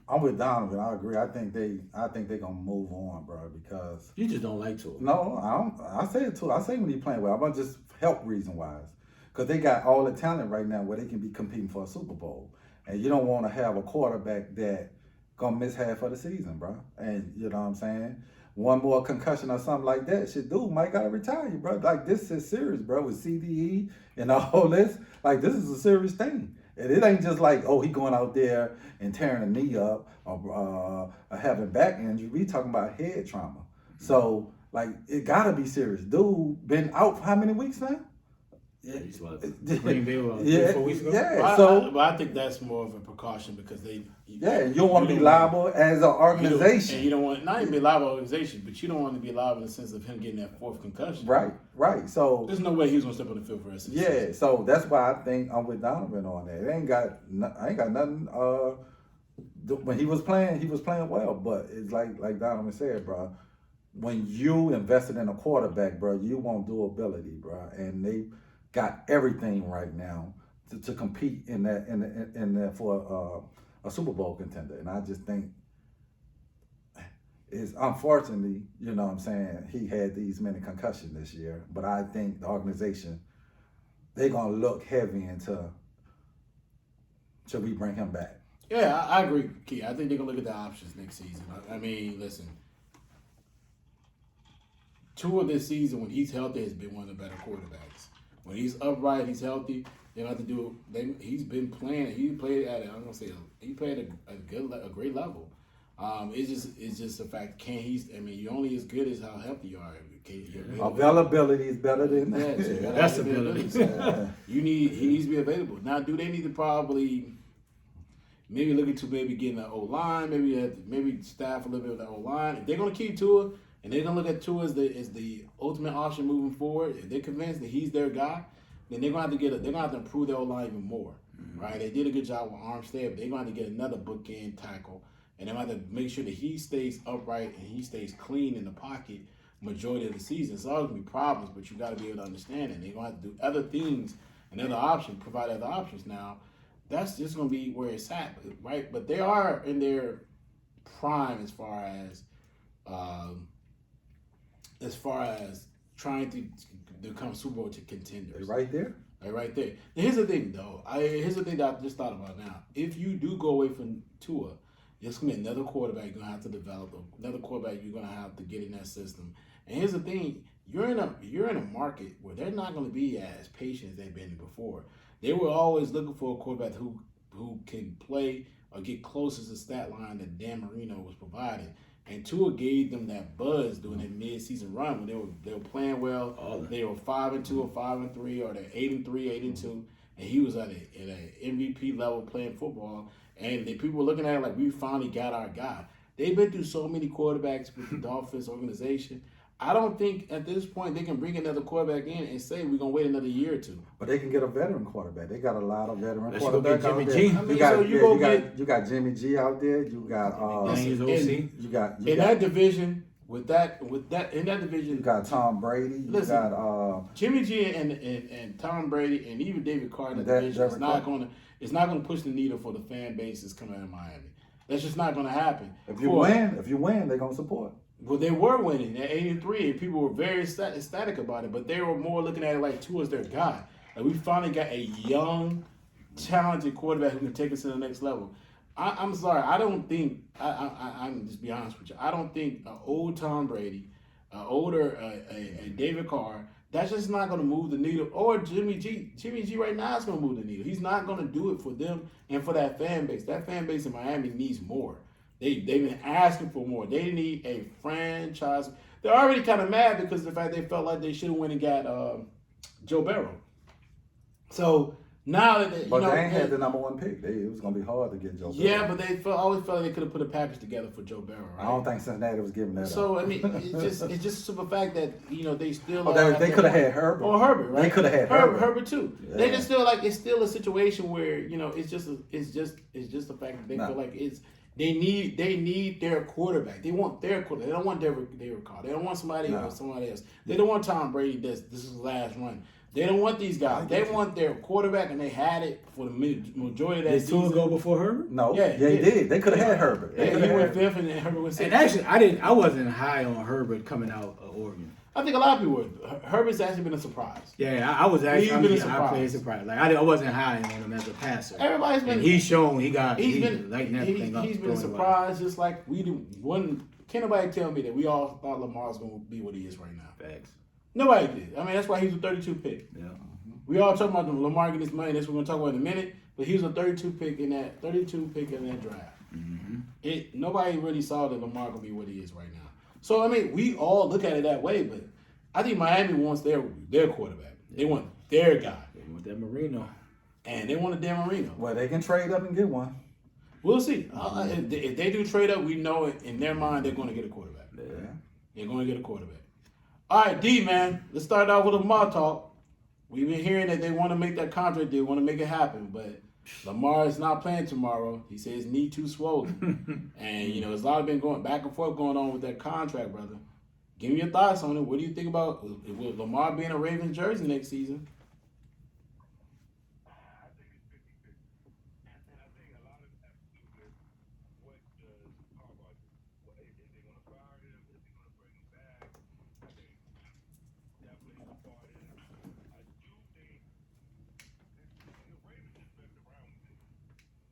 I'm with Donovan. I agree. I think they're gonna move on, bro, because You just don't like Tua. no, I don't. I say it too. I say when he's playing well. I'm gonna just help reason wise, because they got all the talent right now where they can be competing for a Super Bowl, and you don't want to have a quarterback that gonna miss half of the season, bro. And you know what I'm saying? One more concussion or something like that, shit, dude might gotta retire you, bro. Like, this is serious, bro, with CDE and all this. Like, this is a serious thing. And it ain't just like, oh, he going out there and tearing a knee up or having back injury. We talking about head trauma. So, like, it gotta be serious. Dude been out for how many weeks now? Yeah, he's what? Green Bay, 4 weeks ago? Yeah, But I think that's more of a precaution because you don't want to be liable as an organization. You don't want not even be liable organization, but you don't want to be liable in the sense of him getting that fourth concussion. Right. So there's no way he was gonna step on the field for the rest of the yeah, season. so that's why I think I'm with Donovan on that. I ain't got nothing. When he was playing well, but it's like Donovan said, bro. When you invested in a quarterback, bro, you want durability, bro, and they got everything right now to compete in that for a Super Bowl contender. And I just think it's unfortunately, you know what I'm saying, he had these many concussions this year. But I think the organization, they're gonna look heavy into should we bring him back. Yeah, I agree, Key. I think they're gonna look at the options next season. I mean, listen. Tua this season, when he's healthy, has been one of the better quarterbacks. When he's upright, he's healthy. They don't have to do. He's been playing. He played at he played a great level. It's just the fact. You're only as good as how healthy you are. Availability is better than that. That's ability. So he needs to be available. Now, do they need to probably maybe look into getting an O-line, maybe staff a little bit of the O-line? If they're gonna keep Tua and they're gonna look at Tua as the ultimate option moving forward, if they're convinced that he's their guy, then they're gonna have to improve their O-line even more. Right? They did a good job with Armstead, but they're gonna have to get another bookend tackle. And they're going to have to make sure that he stays upright and he stays clean in the pocket majority of the season. So there's going to be problems, but you got to be able to understand it. They're going to have to do other things and provide other options. Now, that's just going to be where it's at, right? But they are in their prime as far as trying to become Super Bowl contenders. Right there. Right there. Now, here's the thing, though. Here's the thing that I just thought about now. If you do go away from Tua, there's going to be another quarterback you're going to have to develop, another quarterback you're going to have to get in that system. And here's the thing, you're in a market where they're not going to be as patient as they've been before. They were always looking for a quarterback who can play or get close to the stat line that Dan Marino was providing. And Tua gave them that buzz during that mid-season run when they were playing well. They were 5-2 or 5-3, or they're 8-3, 8-2, and he was at an MVP level playing football. And people were looking at it like we finally got our guy. They've been through so many quarterbacks with the Dolphins organization. I don't think at this point they can bring another quarterback in and say we're gonna wait another year or two. But they can get a veteran quarterback. They got a lot of veteran Let's quarterbacks go out get there. Jimmy G. You got Jimmy G out there. You got that division. In that division, you got Tom Brady. You got Jimmy G and Tom Brady and even David Carr in the division. It's not going to push the needle for the fan base that's coming out of Miami. That's just not going to happen. If you win, they're gonna support. Well, they were winning at 8-3, and people were very ecstatic about it. But they were more looking at it like Tua as their guy. Like we finally got a young, talented quarterback who can take us to the next level. I'm sorry, I don't think. I'm just be honest with you. I don't think an old Tom Brady, a David Carr. That's just not going to move the needle. Or Jimmy G. Jimmy G right now is going to move the needle. He's not going to do it for them and for that fan base. That fan base in Miami needs more. They've been asking for more. They need a franchise. They're already kind of mad because of the fact they felt like they should have went and got Joe Burrow. So now that they ain't had the number 1 pick. It was gonna be hard to get Joe Burrow. Yeah, but they always felt like they could have put a package together for Joe Burrow. Right? I don't think Cincinnati was giving that. So up. I mean, it's just the fact that they still. They could have had Herbert. Or Herbert, right? They could have had Herbert. Herbert too. Yeah. They just feel like it's still a situation where it's just the fact that they feel like they need their quarterback. They want their quarterback. They don't want David Carr. They don't want somebody else. They don't want Tom Brady. This is his last run. They don't want these guys. They want their quarterback, and they had it for the majority of that season. Did Tua go before Herbert? No. Yeah, he did. They could have had Herbert. Yeah, he went 5th, and then Herbert went 6th. And actually, I wasn't high on Herbert coming out of Oregon. I think a lot of people were. Herbert's actually been a surprise. Yeah, I was actually. I played surprise. Like I wasn't high on him as a passer. Everybody's been. And he's shown he's been lighting everything up. He's been a surprise, just like we do. Can't nobody tell me that we all thought Lamar was going to be what he is right now. Facts. Nobody did. I mean, that's why he was a 32 pick. Yeah. We all talking about Lamar getting his money. That's what we're going to talk about in a minute. But he was a 32 pick in that draft. Mm-hmm. Nobody really saw that Lamar going to be what he is right now. So I mean, we all look at it that way. But I think Miami wants their quarterback. They want their guy. They want that Marino. And they want a Dan Marino. Well, they can trade up and get one. We'll see. If they do trade up, we know it in their mind they're going to get a quarterback. Yeah. They're going to get a quarterback. All right, D, man. Let's start out with Lamar talk. We've been hearing that they want to make that contract deal, want to make it happen, but Lamar is not playing tomorrow. He says knee too swollen. And, there's a lot of been going back and forth going on with that contract, brother. Give me your thoughts on it. What do you think about will Lamar be in a Ravens jersey next season? I think it's 50-50. And I think a lot of it has to do with what does Harbaugh do? Is they going to fire him? Is he going to bring him back? I think that plays a part in it. I do think the Ravens just messed around with this.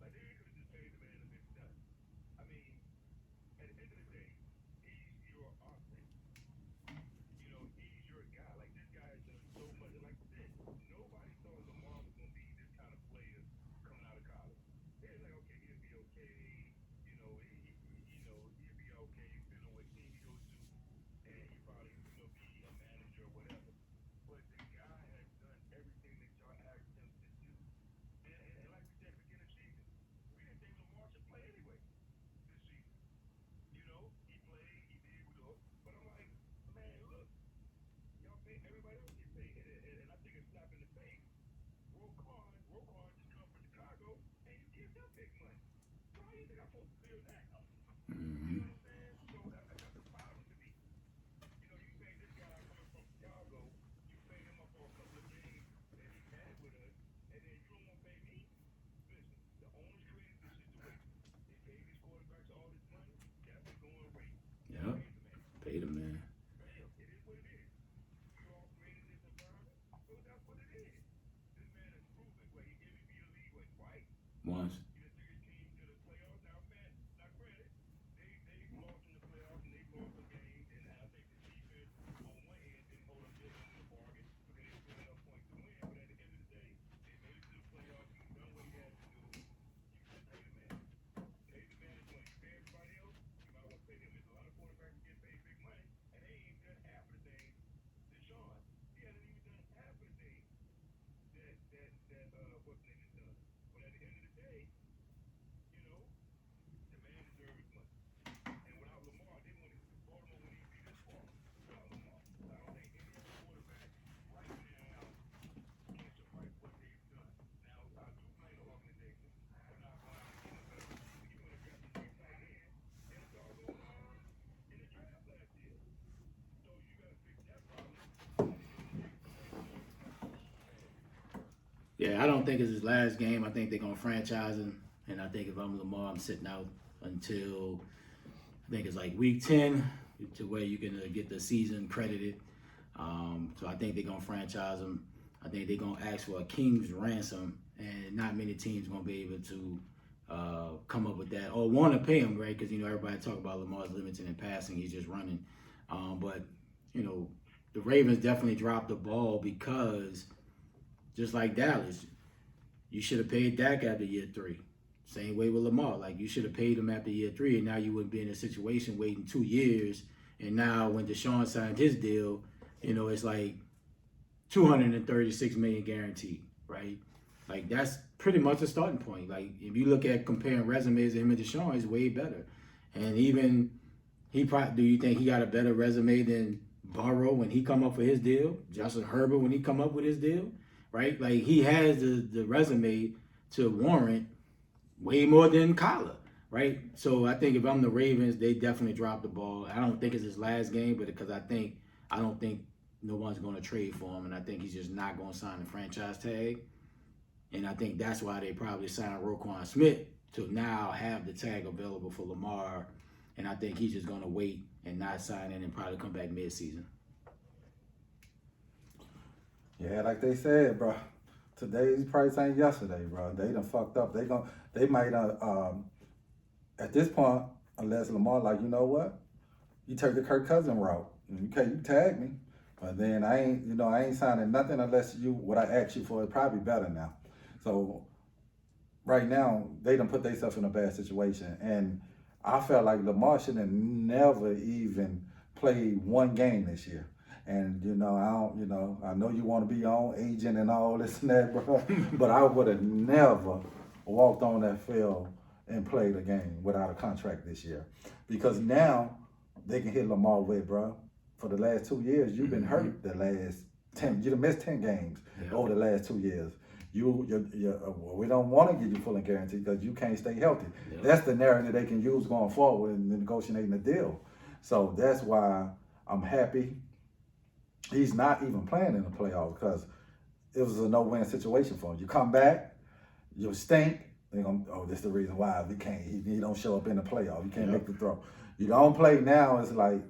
Like, they could have just paid the man a big nut. I mean, at the end of the day, he's your offense. He's your guy. Like, this guy has done so much. Like I said, nobody thought Lamar was going to be this kind of player coming out of college. They're like, okay, he'll be okay. He'll be okay depending on what team he goes to, and he probably be a manager or whatever. But the guy has done everything that y'all asked him to do. And like we said at the beginning of the season, we didn't think Lamar should play anyway this season. He played, he did good, but I'm like, man, look, y'all pay everybody else get paid, and I think it's slap in the face. Roquan just come from Chicago, and you give them big money. So how do you think I'm supposed to clear that up? You know what I'm saying? So that's the problem to me. You pay this guy coming from Chicago, you pay him up for a couple of games that he had with us, and then you don't want to pay me? Listen, the owners created this situation. They gave these quarterbacks all this money, that's the going rate. Yep. Pay the man. It is what it is. You all created this environment, so that's what it is. This man has proven where he gave me a lead with White. Once. He just took his team to the playoffs. Now, man, not granted, they lost in the playoffs and they lost some games, and I think the defense on one end didn't hold up their end of the bargain because they didn't put enough points to win. But at the end of the day, they made it to the playoffs. He done what he had to do. You just pay the man. Pay the man his money. You pay everybody else, you might want to pay them. There's a lot of quarterbacks that get paid big money, and they ain't done half of the things that Sean. He hasn't even done half of the things that what's name has done. But at the end of the day, the man deserves his money. And without Lamar, they wouldn't. Baltimore wouldn't even be this far without Lamar. I don't think any other quarterback right now can survive what they've done. Now, I do blame the organization for not going out and getting a better receiver. You want to draft a great tight end, and it's all going on in the draft last year. So you got to fix that problem. Yeah, I don't think it's his last game. I think they're gonna franchise him, and I think if I'm Lamar, I'm sitting out until I think it's like week 10 to where you can get the season credited. So I think they're going to franchise him. I think they're going to ask for a king's ransom, and not many teams going to be able to come up with that or want to pay him, right? Because, everybody talk about Lamar's limited in passing. He's just running. But, the Ravens definitely dropped the ball because just like Dallas, you should have paid Dak after year 3. Same way with Lamar. Like, you should have paid him after year 3, and now you wouldn't be in a situation waiting 2 years. And now when Deshaun signed his deal, it's like $236 million guaranteed, right? Like, that's pretty much a starting point. Like, if you look at comparing resumes, him and Deshaun is way better. And even do you think he got a better resume than Burrow when he come up for his deal? Justin Herbert when he come up with his deal, right? Like, he has the resume to warrant way more than Kyler, right? So I think if I'm the Ravens, they definitely dropped the ball. I don't think it's his last game, but because I don't think no one's going to trade for him, and I think he's just not going to sign the franchise tag. And I think that's why they probably signed Roquan Smith to now have the tag available for Lamar. And I think he's just going to wait and not sign in and probably come back mid-season. Yeah, like they said, bro. Today's price ain't yesterday, bro. They done fucked up. They might at this point, unless Lamar like, you know what? You take the Kirk Cousins route. You tag me. But then I ain't signing nothing unless what I ask you for is probably better now. So right now, they done put themselves in a bad situation. And I felt like Lamar should have never even played one game this year. And, I know you want to be your own agent and all this and that, bro. But I would have never walked on that field and played a game without a contract this year. Because now they can hit Lamar with, bro. For the last 2 years, you've been hurt the last 10. You done missed 10 games over the last 2 years. We don't want to give you full and guarantee because you can't stay healthy. Yep. That's the narrative they can use going forward in negotiating the deal. So that's why I'm happy he's not even playing in the playoffs because it was a no-win situation for him. You come back, you stink. This is the reason why he don't show up in the playoff. You can't make the throw. You don't play now. It's like,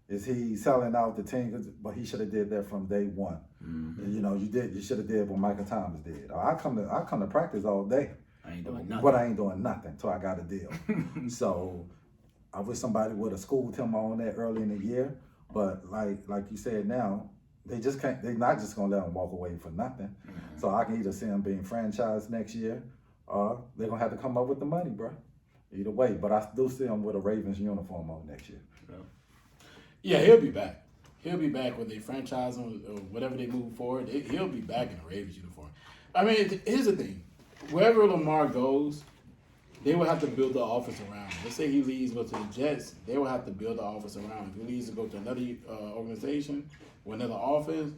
is he selling out the team? But he should have did that from day one. Mm-hmm. You should have did what Michael Thomas did. I come to practice all day. I ain't doing nothing. But I ain't doing nothing until I got a deal. So I wish somebody would have schooled him on that early in the year. But like you said now, they just can't. They're not just gonna let him walk away for nothing. Mm-hmm. So I can either see him being franchised next year, or they're gonna have to come up with the money, bro. Either way, but I do see him with a Ravens uniform on next year. Yeah, he'll be back. He'll be back with a franchise or whatever they move forward. He'll be back in a Ravens uniform. I mean, here's the thing: wherever Lamar goes, they will have to build the offense around him. Let's say he leaves, go to the Jets, they will have to build the offense around him. If he leaves to go to another organization or another offense,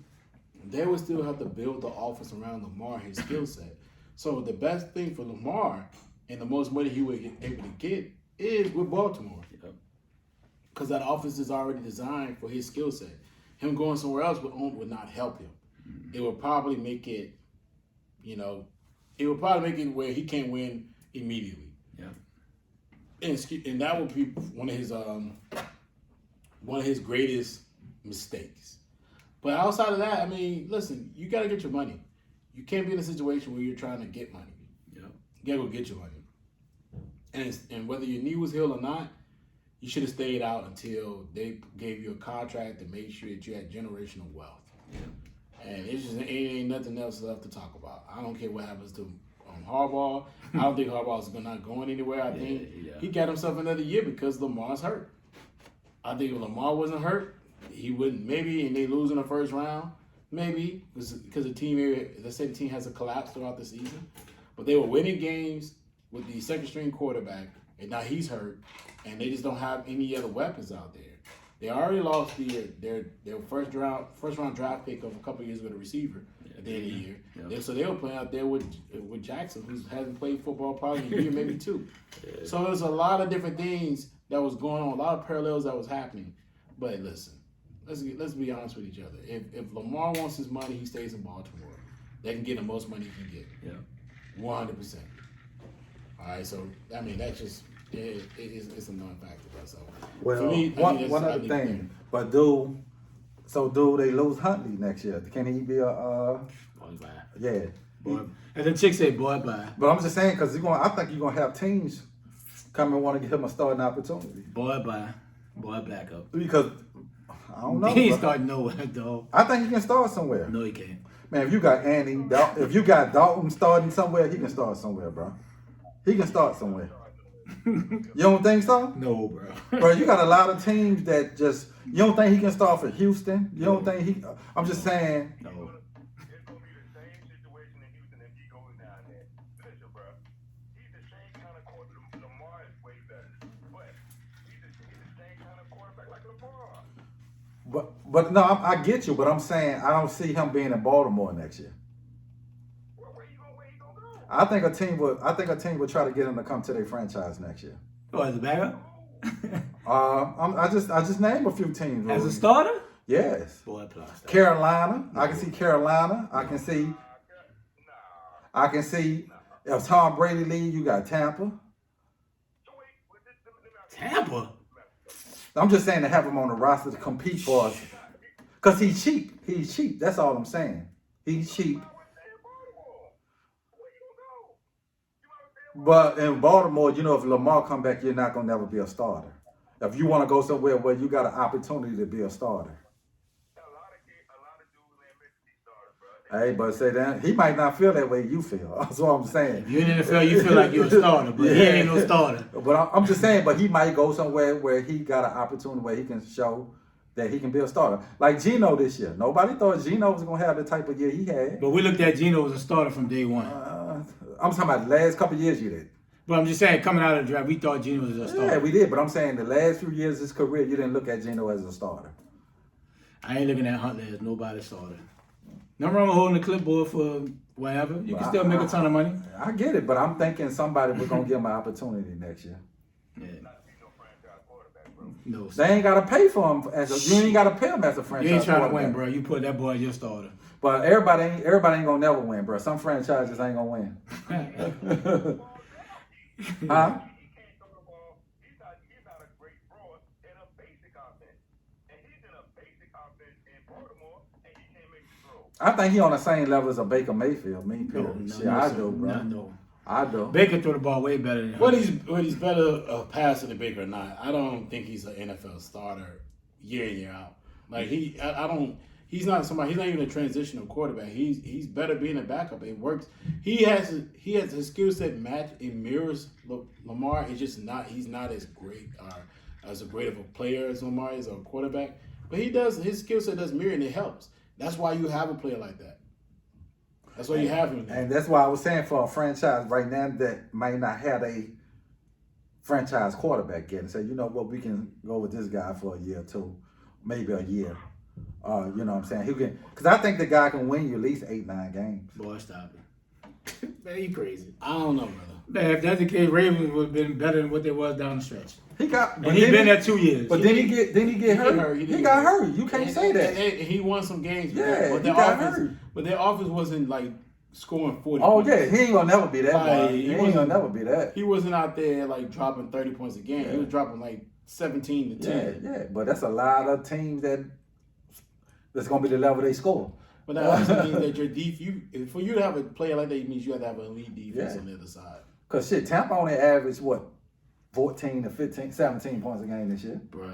they will still have to build the offense around Lamar, his skill set. So the best thing for Lamar and the most money he would be able to get is with Baltimore. Because that offense is already designed for his skill set. Him going somewhere else would not help him. It would probably make it, where he can't win immediately. Yeah. And that would be one of his greatest mistakes. But outside of that, I mean, listen, you got to get your money. You can't be in a situation where you're trying to get money. Yeah. You got to go get your money. And whether your knee was healed or not, you should have stayed out until they gave you a contract to make sure that you had generational wealth. Yeah. And it ain't nothing else left to talk about. I don't care what happens to Harbaugh. I don't think Harbaugh's not going anywhere. I think he got himself another year because Lamar's hurt. I think if Lamar wasn't hurt, he wouldn't. Maybe, and they lose in the first round. Maybe because the team, let's say the team has a collapse throughout the season. But they were winning games with the second string quarterback, and now he's hurt, and they just don't have any other weapons out there. They already lost their first round draft pick of a couple of years with a receiver at the end of the year. Yep. So they were playing out there with Jackson, who hasn't played football probably a year, maybe two. Yeah. So there's a lot of different things that was going on, a lot of parallels that was happening. But listen, let's be honest with each other. If Lamar wants his money, he stays in Baltimore. They can get the most money he can get. Yeah. 100%. All right, so I mean that's just it's a non-factor. So Well, for me, one other thing, but do they lose Huntley next year? Can he be a Boy, bye. yeah? Boy. As the chick said, boy, bye. But I'm just saying because I think you're gonna have teams come and want to give him a starting opportunity. Boy, bye. Boy, back up. Because I don't know. He ain't bro. starting nowhere, dog. I think he can start somewhere. No, he can't. Man, if you got if you got Dalton starting somewhere, he can start somewhere, bro. He can start somewhere. You don't think so? No, bro. Bro, you got a lot of teams that just, you don't think he can start for Houston? You don't think I'm just saying. No. It's gonna be the same situation in Houston if he goes down there. Listen, bro, he's the same kind of quarterback. Lamar is way better, but he's the same kind of quarterback like Lamar. But no, I get you, but I'm saying I don't see him being in Baltimore next year. Where you gonna go? I think a team would try to get him to come to their franchise next year. Oh, as a backup? I just named a few teams. As a Rudy. starter? Yes. Boy, plus. Carolina. I can see Carolina. I can see if Tom Brady leave, you got Tampa. Tampa? I'm just saying to have him on the roster to compete for us. Because he's cheap. He's cheap. That's all I'm saying. He's cheap. But in Baltimore, you know, if Lamar come back, you're not going to never be a starter. If you want to go somewhere where you got an opportunity to be a starter. Hey, but say that he might not feel that way you feel. That's what I'm saying. If you're in the NFL, you feel like you're a starter, but he ain't no starter. But I'm just saying, but he might go somewhere where he got an opportunity where he can show that he can be a starter. Like Geno this year. Nobody thought Geno was going to have the type of year he had. But we looked at Geno as a starter from day one. I'm talking about the last couple of years you did. But I'm just saying, coming out of the draft, we thought Geno was a starter. Yeah, we did. But I'm saying the last few years of his career, you didn't look at Geno as a starter. I ain't looking at Huntley as nobody starter. Nothing wrong with holding the clipboard for whatever. You can still make a ton of money. I get it, but I'm thinking somebody was going to give him an opportunity next year. Yeah. No, They ain't got to pay for him you ain't got to pay him as a franchise. you ain't trying to quarterback. win, bro. You put that boy as your starter. But everybody ain't gonna never win, bro. Some franchises ain't gonna win. Huh? He can't throw the ball. He's not a great thrower in a basic offense. And he's in a basic offense in Baltimore, and he can't make the throw. I think he on the same level as a Baker Mayfield. Me, period. I do, bro. No. I do. Baker threw the ball way better than him. Whether he's better a passer than Baker or not, I don't think he's an NFL starter year in, year out. Like he's not somebody. He's not even a transitional quarterback. He's better being a backup. It works. He has his skill set match. It mirrors Lamar. It's just not. He's not as great as great of a player as Lamar is, or a quarterback. But his skill set does mirror, and it helps. That's why you have a player like that. That's why you have him there. And that's why I was saying for a franchise right now that might not have a franchise quarterback yet, and say, you know what, we can go with this guy for a year or two, maybe a year. You know what I'm saying? He can, because I think the guy can win you at least 8-9 games. Boy, stop it. Man, you crazy. I don't know, brother. Man, if that's the case, Ravens would have been better than what they was down the stretch. He got, And he's been there 2 years. But then he get hurt. He got hurt. You can't say that. And he won some games. Yeah, but he got hurt. But their offense wasn't like scoring 40. Oh points. yeah, he ain't gonna never be that. Like, He ain't gonna never be that. He wasn't out there like dropping 30 points a game. Yeah. He was dropping like 17 to 10. Yeah. But that's a lot of teams that's gonna be the level they score. But that also means that your for you to have a player like that, it means you have to have an elite defense Yeah. on the other side. Cause shit, Tampa only averaged 14 to 15, 17 points a game this year. Bro,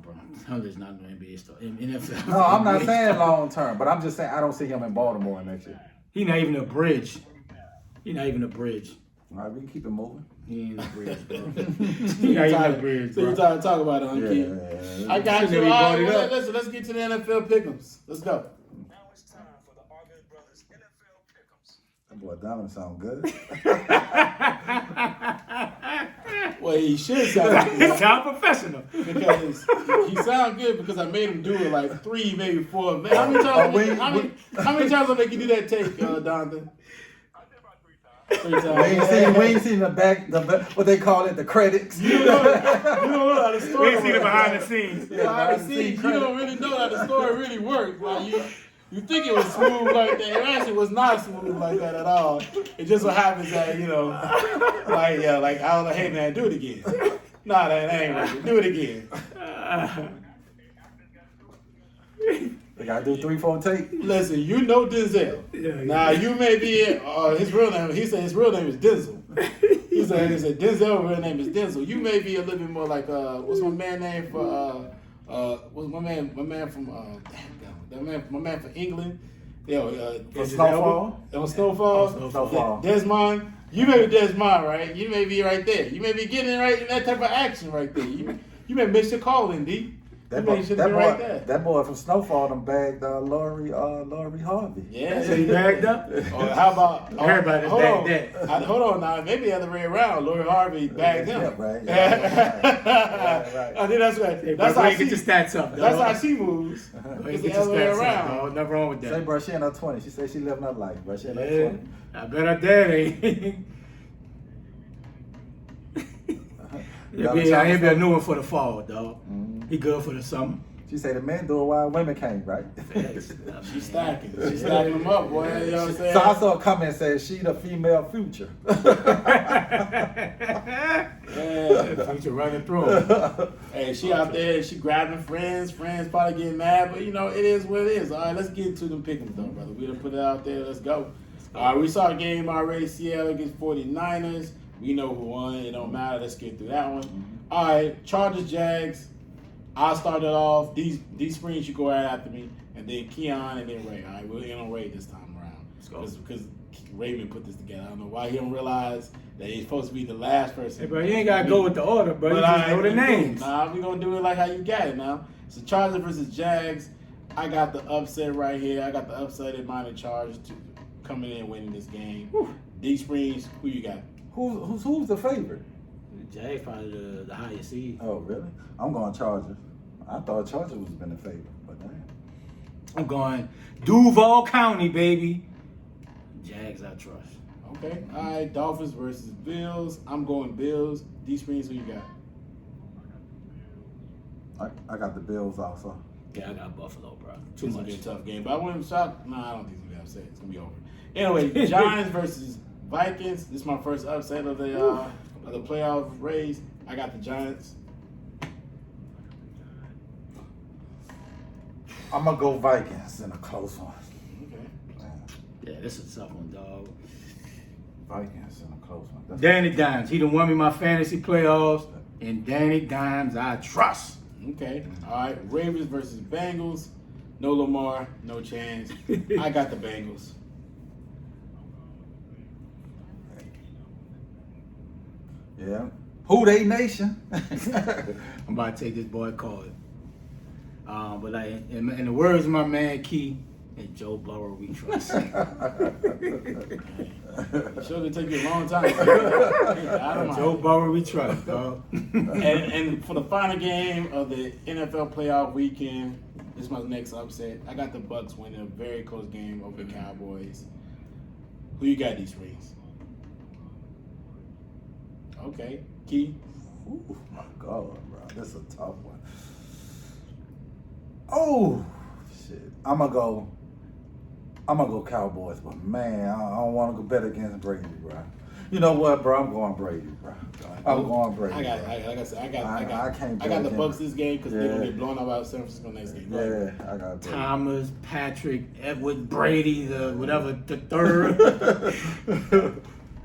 bro. Hunter's not an NBA star. In NFL. No, I'm not saying long term, but I'm just saying I don't see him in Baltimore next year. He not even a bridge. He not even a bridge. All right, we can keep it moving. He ain't a bridge, bro. He not even a bridge, So bro. you're trying to talk about it, huh, Keith? Yeah. I got you. Shouldn't we All brought right, it up? well, let's get to the NFL pick'ems. Let's go. Now it's time for the Argyle Brothers NFL Pick'ems. That boy Donovan sound good. Well, he should sound He good. sound professional. Because he sound good because I made him do it like 3, maybe 4. Man, how many times I make you do that take, Donovan? I did about 3 times. 3 times. we ain't seen the back, what they call it, the credits. You don't know how the story We ain't seen it works. behind the scenes. Behind the scenes, you don't really know how the story really works. Like You think it was smooth like that? It actually was not smooth like that at all. It just so happens that like I was like, hey man, do it again. Nah, that ain't right. Do it again. They gotta do 3-4 take. Listen, you know Denzel. Now you may be his real name. He said his real name is Denzel. He said Denzel real name is Denzel. You may be a little bit more like what's my man name for what's my man from my man from England. For Snowfall. Snowfall. Desmond. You may be Desmond, right? You may be right there. You may be getting right in that type of action right there. You may miss your call in, D. That boy from Snowfall done bagged Lori Harvey. Yeah, So he bagged up? Or how about Everybody bagged that. Hold on now. Maybe the other way around. Lori Harvey bagged him. Yeah, right. Right. I think that's right. That's how get your stats up, dog. That's how she moves. It's the other way around. Dog. Nothing wrong with that. Say, bro, she in her 20s. She said she living her life, bro. She in her Yeah. 20s. I bet her dad ain't. He'll be a new one for the fall, dog. Mm-hmm. He good for the summer. She said the men do it while women can't, right? She's stacking. She's stacking them up, boy. You know what I'm saying? So I saw a comment saying she the female future. Yeah. Future running through him. Hey, she out there, she grabbing friends. Friends probably getting mad, but it is what it is. All right, let's get into them pick'ems though, brother. We done put it out there. Let's go. All right, we saw a game already. Seattle against 49ers. We know who won. It don't matter. Let's get through that one. All right, Chargers, Jags. I'll start it off. DSprings, you go right after me, and then Keon, and then Ray. All right, we'll end on Ray this time around. Because Raymond put this together. I don't know why he don't realize that he's supposed to be the last person. Hey, bro, you ain't got to go with the order, bro. You just know the names. Nah, we going to do it like how you got it now. So Chargers versus Jags. I got the upset right here. I got the upset in mind of Chargers coming in and winning this game. DSprings, who you got? Who's the favorite? Jags probably the highest seed. Oh, really? I'm going Chargers. I thought Chargers was been the favorite, but damn. I'm going Duval County, baby. Jags, I trust. Okay. All right. Dolphins versus Bills. I'm going Bills. DSprings, who you got? I got the Bills also. Yeah, I got Buffalo, bro. It's going to be a tough game, but I wouldn't shock. No, I don't think it's going to be upset. It's going to be over. Anyway, Giants versus Vikings. This is my first upset of the playoff race. I got the Giants. I'm going to go Vikings in a close one. Okay. Yeah, this is a tough one, dog. Vikings in a close one. Danny Dimes. He done won me my fantasy playoffs, and Danny Dimes I trust. Okay. All right. Ravens versus Bengals. No Lamar. No chance. I got the Bengals. Yeah. Who they nation? I'm about to take this boy card. But like in the words of my man Key and Joe Burrow, we trust. Sure, it take you a long time. Joe Burrow, we trust, dog. And for the final game of the NFL playoff weekend, this is my next upset. I got the Bucs winning a very close game over the Cowboys. Who you got, these rings? Okay, Key. Ooh, my God, bro. This is a tough one. Oh, shit. I'm gonna go Cowboys, but man, I don't want to go bet against Brady, bro. You know what, bro? I'm going Brady, bro. I'm going Brady. I got the Bucs this game because they're gonna get blown out by San Francisco next game. Yeah, I got Brady. Thomas, Patrick, Edward, Brady, the third.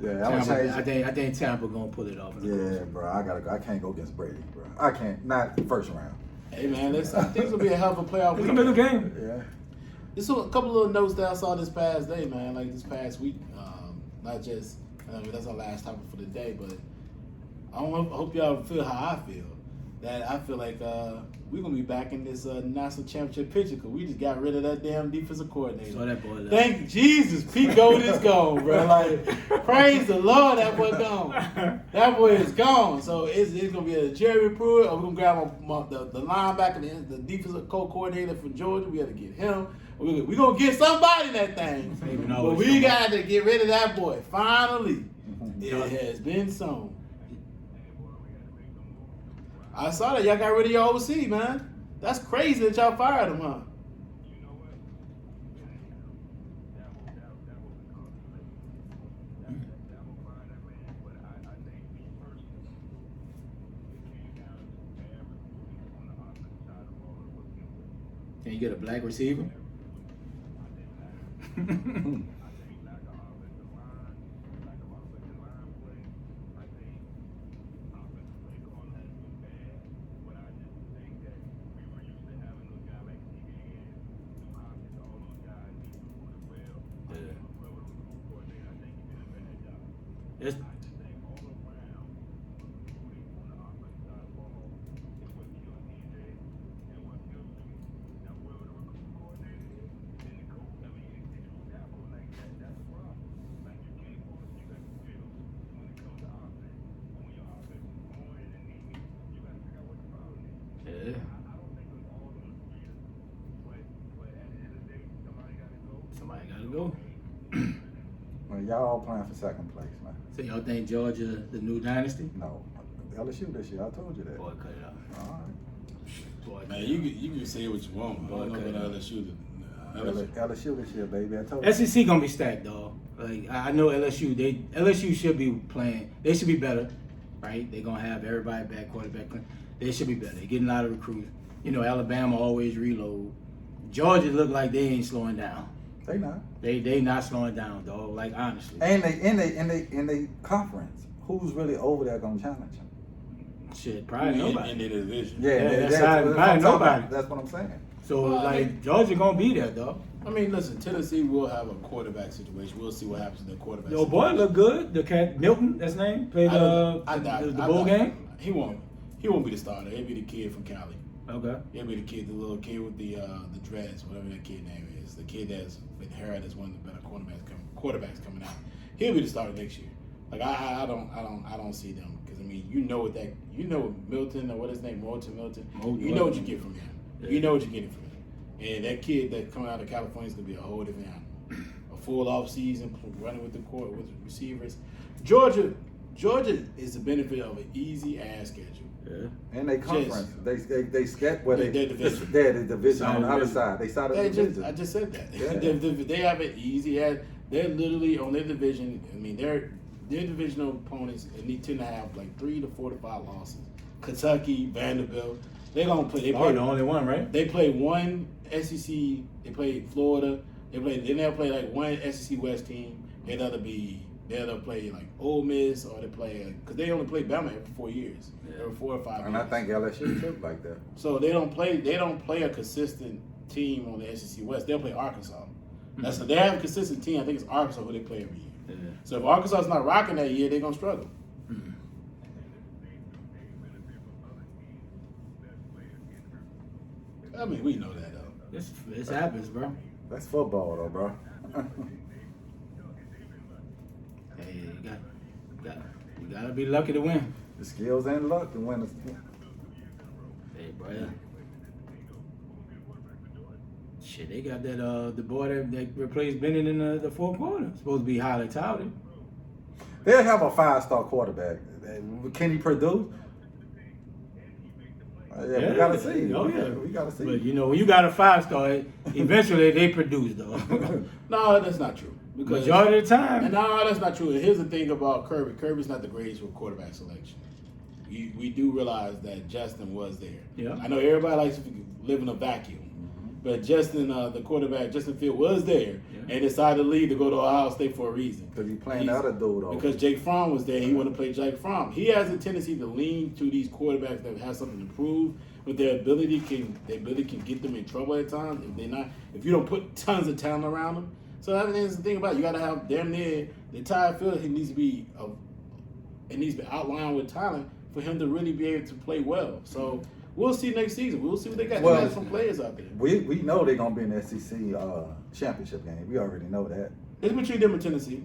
Yeah, I'm gonna change. I think Tampa gonna pull it off. Yeah, bro. I can't go against Brady, bro. I can't. Not first round. Hey man, I think it's gonna be a hell of a playoff It's week. a good game. Yeah. There's a couple little notes that I saw this past day, man. Like this past week, not just. That's our last topic for the day, but I hope y'all feel how I feel. That I feel like we're gonna be back in this national championship picture because we just got rid of that damn defensive coordinator. So that boy left. Thank Jesus, Pete Gold is gone, bro. Like, praise the Lord, that boy gone. That boy is gone. So it's gonna be a Jerry Pruitt, or we're gonna grab the linebacker, the defensive coordinator from Georgia. We got to get him. We're gonna get somebody in that thing. But we got to get rid of that boy. Finally, it has been sown. I saw that y'all got rid of your OC, man. That's crazy that y'all fired him, huh? you get a black receiver? It's, yeah. Somebody gotta go. Well, y'all all playing for second place, man. So y'all think Georgia the new dynasty? No, LSU this year. I told you that. Boy, cut it out. All right. Boy, cut Man, it you can say what you want. But I don't know Okay. about LSU. LSU this year, baby. I told you. SEC gonna be stacked, dog. Like I know LSU, LSU should be playing. They should be better, right? They're gonna have everybody back, quarterback. They should be better. They're getting a lot of recruits. You know, Alabama always reload. Georgia look like they ain't slowing down. They not. They not slowing down, dog. Like honestly. And they conference. Who's really over there gonna challenge them? Shit, probably nobody. In their division. Yeah, that's what probably I'm talking nobody. about. That's what I'm saying. So Well, I like mean- Georgia gonna be there, dog. I mean, listen, Tennessee will have a quarterback situation. We'll see what happens in their quarterback Yo, boy, situation. look good. The cat Milton, that's his name, played I doubt the it. I bowl doubt it. game. He won't be the starter. He'll be the kid from Cali. Okay. He'll be the kid, the little kid with the dreads, whatever that kid name is. The kid that's been heralded as one of the better quarterbacks coming out. He'll be the starter next year. Like I don't see them because I mean you know Milton or what his name Milton. You know what you get from him. Yeah. You know what you're getting from him. And that kid that coming out of California is gonna be a whole different animal. A full off season running with the court with the receivers. Georgia is the benefit of an easy ass schedule. Yeah. And they conference. They scat where Their they division. they're the division on the other division. side. They side of the division. I just said that. Yeah. They have it easy. They're literally on their division. I mean, their divisional opponents tend to have like 3 to 4 to 5 losses. Kentucky, Vanderbilt. They're gonna play. They Probably play the only one, right? They play one SEC. They play Florida. They'll play like one SEC West team. They'll play like Ole Miss or they play because they only play Bama every 4 years, every 4 or 5 years. And I think LSU too like that. So they don't play a consistent team on the SEC West. They'll play Arkansas. They have a consistent team. I think it's Arkansas who they play every year. Yeah. So if Arkansas is not rocking that year, they're gonna struggle. I mean, we know that though. This happens, bro. That's football though, bro. Hey, you gotta be lucky to win. The skills and luck to win. Hey, bro. Shit, they got that the boy that replaced Bennett in the fourth quarter. Supposed to be highly touted. They'll have a 5-star quarterback. Can he produce? Yeah, we gotta see. Oh yeah, we gotta see. But you know, when you got a 5-star, eventually they produce though. No, that's not true. Because Majority of the time. No, that's not true. And here's the thing about Kirby. Kirby's not the greatest with quarterback selection. We do realize that Justin was there. Yeah. I know everybody likes to live in a vacuum. But Justin, the quarterback, Justin Field was there and decided to leave to go to Ohio State for a reason. Because he's playing the other dude over. Because Jake Fromm was there. He wanted to play Jake Fromm. He has a tendency to lean to these quarterbacks that have something to prove, but their ability can get them in trouble at times if you don't put tons of talent around them. So that's the thing about it. You got to have damn near the entire field. It needs to be outlined with talent for him to really be able to play well. So we'll see next season. We'll see what they got. Well, they got some players out there. We know they're gonna be in the SEC championship game. We already know that. It's between them and Tennessee.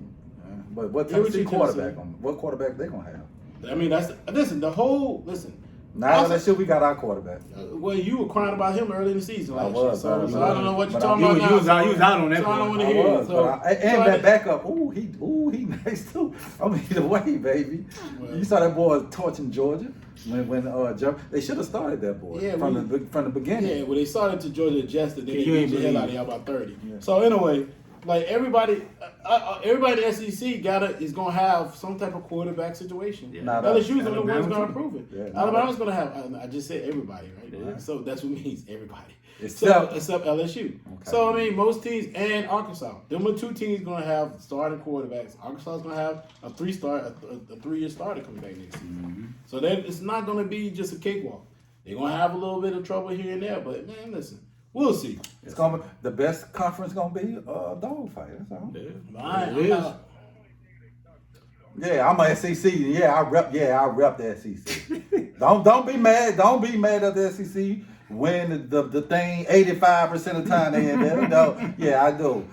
But what Yeah, Tennessee between quarterback? Tennessee. What quarterback they gonna have? I mean, listen. Now Also- let's see. We got our quarterback. Well, you were crying about him early in the season I last was, year, so but I don't know what you're but talking I- about he now. was out on that So I don't one. want to I hear was, it. So, and that backup. He nice too. I mean, the way, baby. Well- You saw that boy torching Georgia when they should have started that boy Yeah, from the beginning. Yeah, when they started to Georgia adjusted, then they You beat ain't the hell believe out of y'all by 30. Yeah. So anyway, Like everybody in the SEC is gonna have some type of quarterback situation. Yeah. Not LSU's the only Alabama one's gonna too. prove it. Yeah, Alabama's gonna have. I just said everybody, right? Yeah. So that's what it means, everybody. Except- Except LSU. Okay. So I mean, most teams and Arkansas. Them are two teams gonna have starting quarterbacks. Arkansas's gonna have a 3-year starter coming back next season. So then it's not gonna be just a cakewalk. They're gonna have a little bit of trouble here and there, but man, listen, we'll see. It's gonna be the best conference. Gonna be dogfight. That's all. Yeah, I'm a SEC. Yeah, I rep the SEC. don't be mad. Don't be mad at the SEC. Win the thing 85% of the time they in there. No, yeah, I do.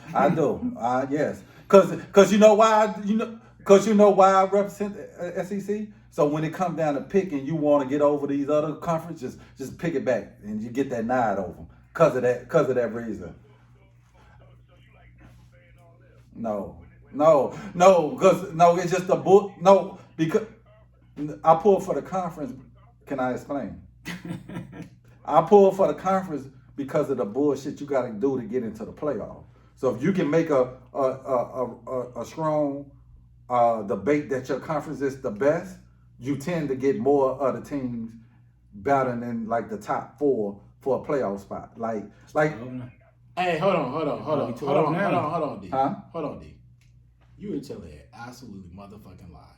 Yes, cause you know why I represent the SEC. So when it comes down to picking, you want to get over these other conferences, just pick it back and you get that nod over them. Cause of that reason. No, it's just the book. No, because I pull for the conference. Can I explain? I pull for the conference because of the bullshit you got to do to get into the playoff. So if you can make a strong debate that your conference is the best, you tend to get more other teams battling in like the top 4 for a playoff spot. Like. Hey, hold on, D. Huh? Hold on, D. You are telling an absolutely motherfucking lie.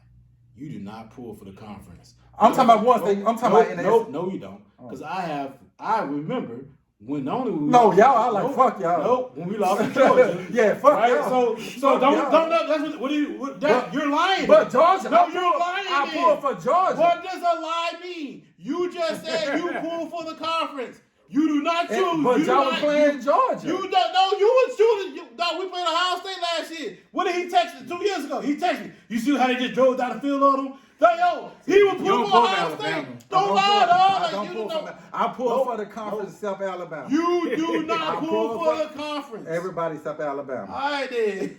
You do not pull for the conference. I'm talking about once they. I'm talking about. No, you don't. Because I remember when only. No, y'all. I like fuck y'all. Nope. When we lost to Georgia. Yeah, fuck right? y'all. So don't. That's what you're lying. But Georgia. No, you're lying. I pull for Georgia. What does a lie mean? You just said you pull for the conference. You do not choose. But y'all was playing Georgia. You don't know. You was choosing. No, we played Ohio State last year. What did he text me 2 years ago? He texted me. You see how they just drove down the field on him? Yo, he was pulling for Ohio State. Don't lie, dog. I pull for the conference except Alabama. You do not pull for the conference. Everybody except Alabama. All right, then.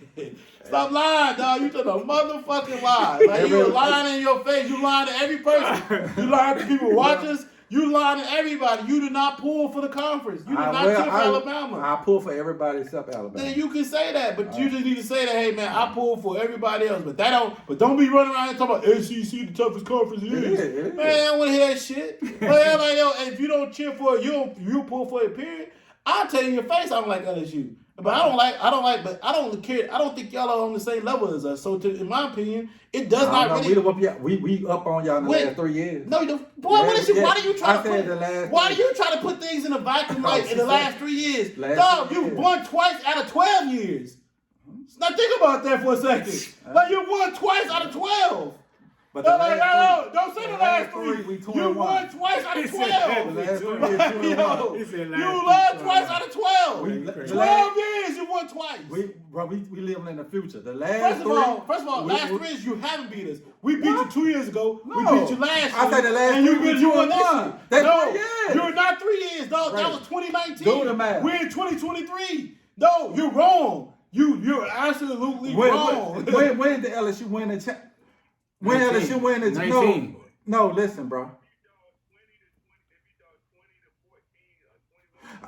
Stop lying, dog. You told a motherfucking lie. Like you were lying in your face. You lying to every person. You lying to people watching us. You lying to everybody. You do not pull for the conference. You do not cheer for Alabama. I pull for everybody except Alabama. Then you can say that, but you just need to say that, hey man, I pull for everybody else. But don't be running around and talking about SEC, the toughest conference it is. Man, I don't want to hear that shit. But like, yo, if you don't cheer for it, you pull for it, period. I'll tell you in your face I don't like LSU. But I don't care. I don't think y'all are on the same level as us. So in my opinion, it does not really. We up on y'all in the last 3 years. No, you don't. Boy, what is you? Why do you try Why do you try to put things in a vacuum like in the last 3 years? Dog, you won twice out of 12 years. Now think about that for a second. Like you won twice out of 12. But don't say the last 3. You won twice out of 12. You lost twice out of 12. 12 years, you won twice. We living in the future. The last First of all, last 3 years you haven't beat us. We beat you 2 years ago. No. We beat you last year. I said the last and 3 you beat you won this year. That's No, 3 years. you're not 3 years, dog. Right. That was 2019. Do the math. We're in 2023. No, you're wrong. You're absolutely wrong. When did LSU win the championship? When LSU win the 19. No, listen, bro.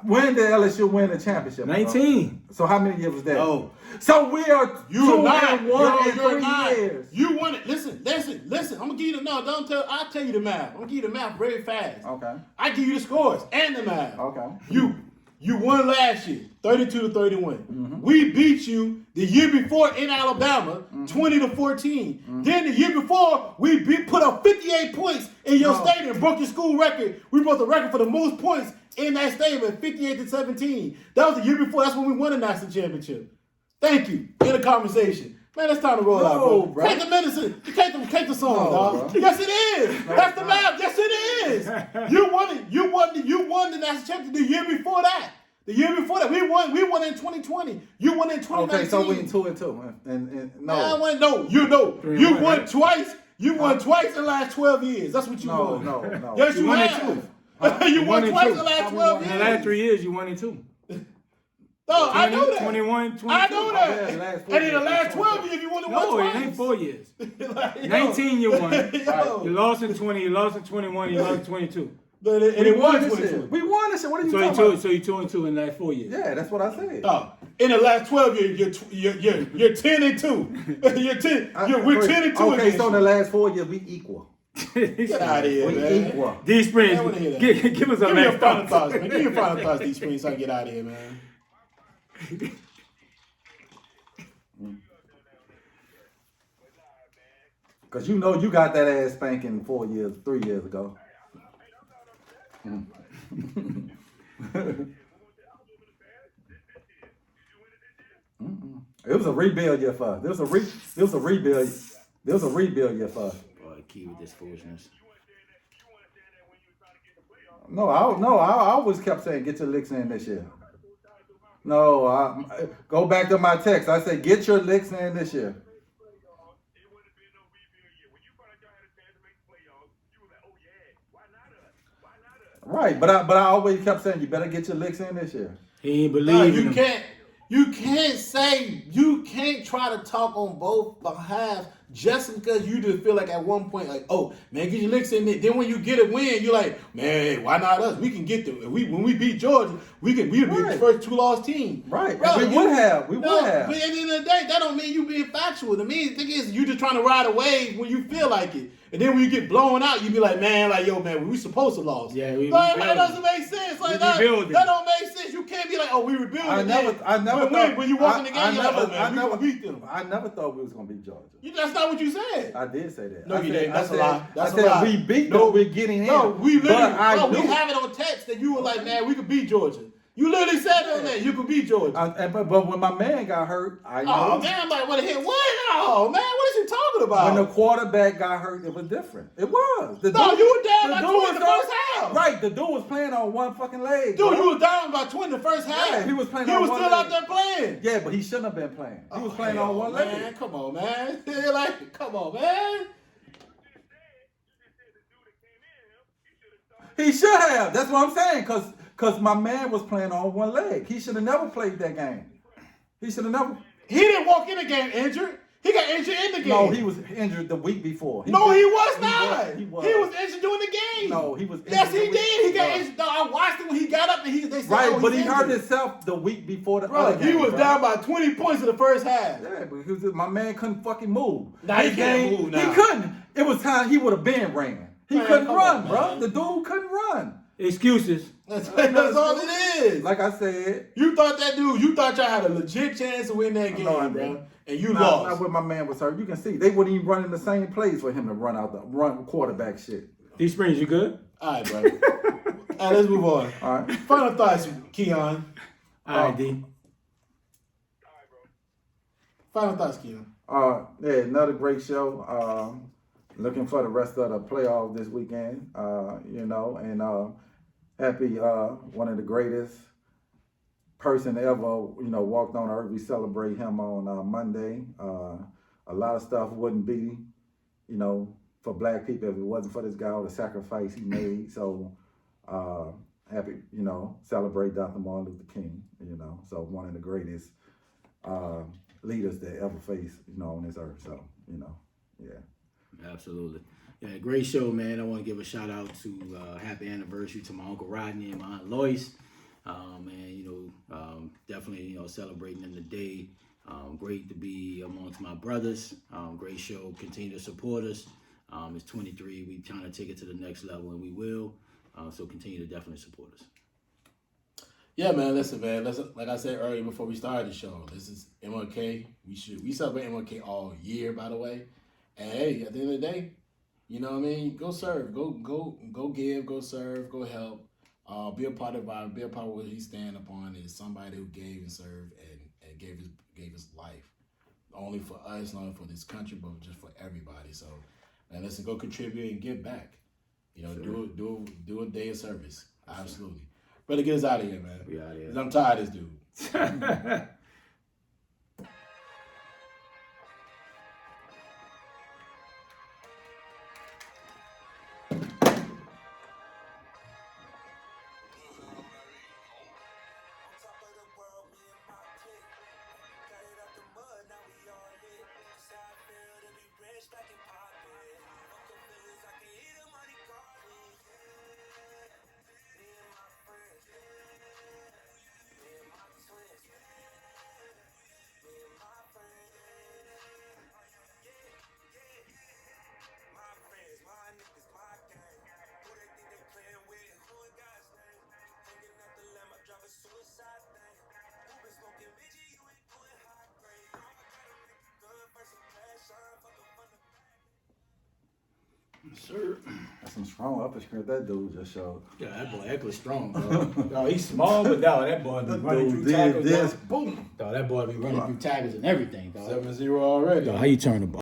When did LSU win the championship? 19. So how many years was that? No. So we are You're not. 2-1 in You're 3 not. years. You won it. Listen. I'm gonna give you I'll tell you the math. I'm gonna give you the math very fast. Okay. I give you the scores and the math. Okay. You won last year, 32-31. Mm-hmm. We beat you the year before in Alabama, 20-14. Then the year before, we put up 58 points in your stadium, broke your school record. We broke the record for the most points in that stadium at 58-17. That was the year before. That's when we won the national championship. Thank you. In the conversation. Man, it's time to roll out, bro. Take the medicine. Take the song, dog. Bro. Yes, it is. That's the math. Yes, it is. You won it. You won the national championship the year before that. The year before that, we won in 2020. You won in 2019. Okay, so we in 2-2. And You won twice. You won twice in the last 12 years. That's what you won. No. Yes, you won have. You won twice in the last 12 years. In the last 3 years, you won it 2. No, I know that. 21, 22. I know that. And in the last 12 years, you won it No, twice. it ain't 4 years. Like, 19 you won. Yo. You lost in 20, you lost in 21, you lost in 22. And it won this shit. 22. We won this shit. What are you So talking about? you 2-2 in the last 4 years. Yeah, that's what I said. Oh, in the last 12 years, you're 10-2. We're 10-2. Okay, so in the last 4 years, we equal. Get out of here, We man. equal. DSprings, I wanna hear that. give us a Give me your last final thoughts. thoughts, man. Give me your final thoughts, DSprings, so I can get out of here, man. Because you know you got that ass spanking 3 years ago. It was a rebuild year for us. There was a rebuild year for us. Boy, key with this foolishness. No, I always kept saying get your licks in this year. No, go back to my text. I said get your licks in this year. Right, but I always kept saying you better get your licks in this year. He ain't No, believe you in can't. You can't try to talk on both behalves just because you just feel like at one point like, oh man, get your licks in there. Then when you get a win, you're like, man, why not us? We can get the when we beat Georgia, we'd be the first 2-loss team. Right, Bro, we would have. But at the end of the day, that don't mean you being factual. To me, the thing is you just trying to ride a wave when you feel like it. And then when you get blown out, you be like, man, like, yo, man, we supposed to lose. Yeah, we like, rebuilding. that doesn't make sense. Like that don't make sense. You can't be like, oh, we rebuilding. I never thought when you walk in the game, you're like, oh, man, we gonna beat them. I never thought we was gonna beat Georgia. That's not what you said. I did say that. No, I you said- didn't. That's I a said- lie. That's I a said lie. we beat No, them. We're getting in. No, we literally, we knew- have it on text that you were like, man, we could beat Georgia. You literally said on that you could beat Georgia. But when my man got hurt, I know. Oh, man, I'm like, what the hell? What? Oh, man, what is you talking about? When the quarterback got hurt, it was different. It was. You were down by 20 in the first half. Right, the dude was playing on one fucking leg. Dude, bro. you was down by 20 in the first half. Yeah, he was playing He on was one still leg. out there playing. Yeah, but he shouldn't have been playing. He was playing hell, on one man. leg. Come on, man. Like, come on, man. He should have. That's what I'm saying. Cause my man was playing on one leg. He should have never played that game. He should have never. He didn't walk in the game injured. He got injured in the game. No, he was injured the week before. He was not. He was. He was injured during the game. No, he was. Yes, he injured the did. He week got before. injured. No, I watched it when he got up and they said, Right, oh, but he's he hurt injured. himself the week before the Bro, other game. he was bro. down by 20 points in the first half. Yeah, because my man couldn't fucking move. Nah, he His can't game- move now. He couldn't. It was time he would have been ran. He Man, couldn't come run, on, bro. man. The dude couldn't run. Excuses. That's all it is. Like I said, You thought y'all had a legit chance to win that game, No, I bro. didn't. And you not lost. when my man was hurt. You can see they wouldn't even run in the same plays for him to run quarterback shit. DSprings, you good? All right, bro. All right, let's move on. All right. Final thoughts, Keon. All right, D. Final thoughts, Keon. Yeah, another great show. Looking for the rest of the playoff this weekend. And happy one of the greatest person ever, walked on earth. We celebrate him on Monday. A lot of stuff wouldn't be, for black people if it wasn't for this guy or the sacrifice he made. So happy, celebrate Dr. Martin Luther King, so one of the greatest leaders that ever faced, on this earth. So, yeah. Absolutely. Yeah, great show, man. I want to give a shout out to happy anniversary to my Uncle Rodney and my Aunt Lois. Definitely, celebrating them today. Great to be amongst my brothers. Great show. Continue to support us. It's 23. We trying to take it to the next level, and we will. So continue to definitely support us. Yeah, man. Listen, man. Like I said earlier before we started the show, this is MLK. We celebrate MLK all year, by the way. And hey, at the end of the day, you know what I mean? Go serve. Go give. Go serve. Go help. Be a part of what he's standing upon is somebody who gave and served and gave his life, not only for us, not only for this country, but just for everybody. So, man, listen, go contribute and give back. Sure. Do a day of service. Absolutely. Better get us out of here, man. We out of here. 'Cause I'm tired of this dude. Back and pop it. Fuck the feelings, I can hear the money calling. Yeah. Sure. That's some strong upper strength that dude just showed. Yeah, that boy Eckler's strong, bro. Dog, he's small, but dog, that boy be running through tackles. This, Dog. boom. Dog, that boy be running through tackles and everything, dog. 7-0 already. Dog, how you turn the ball?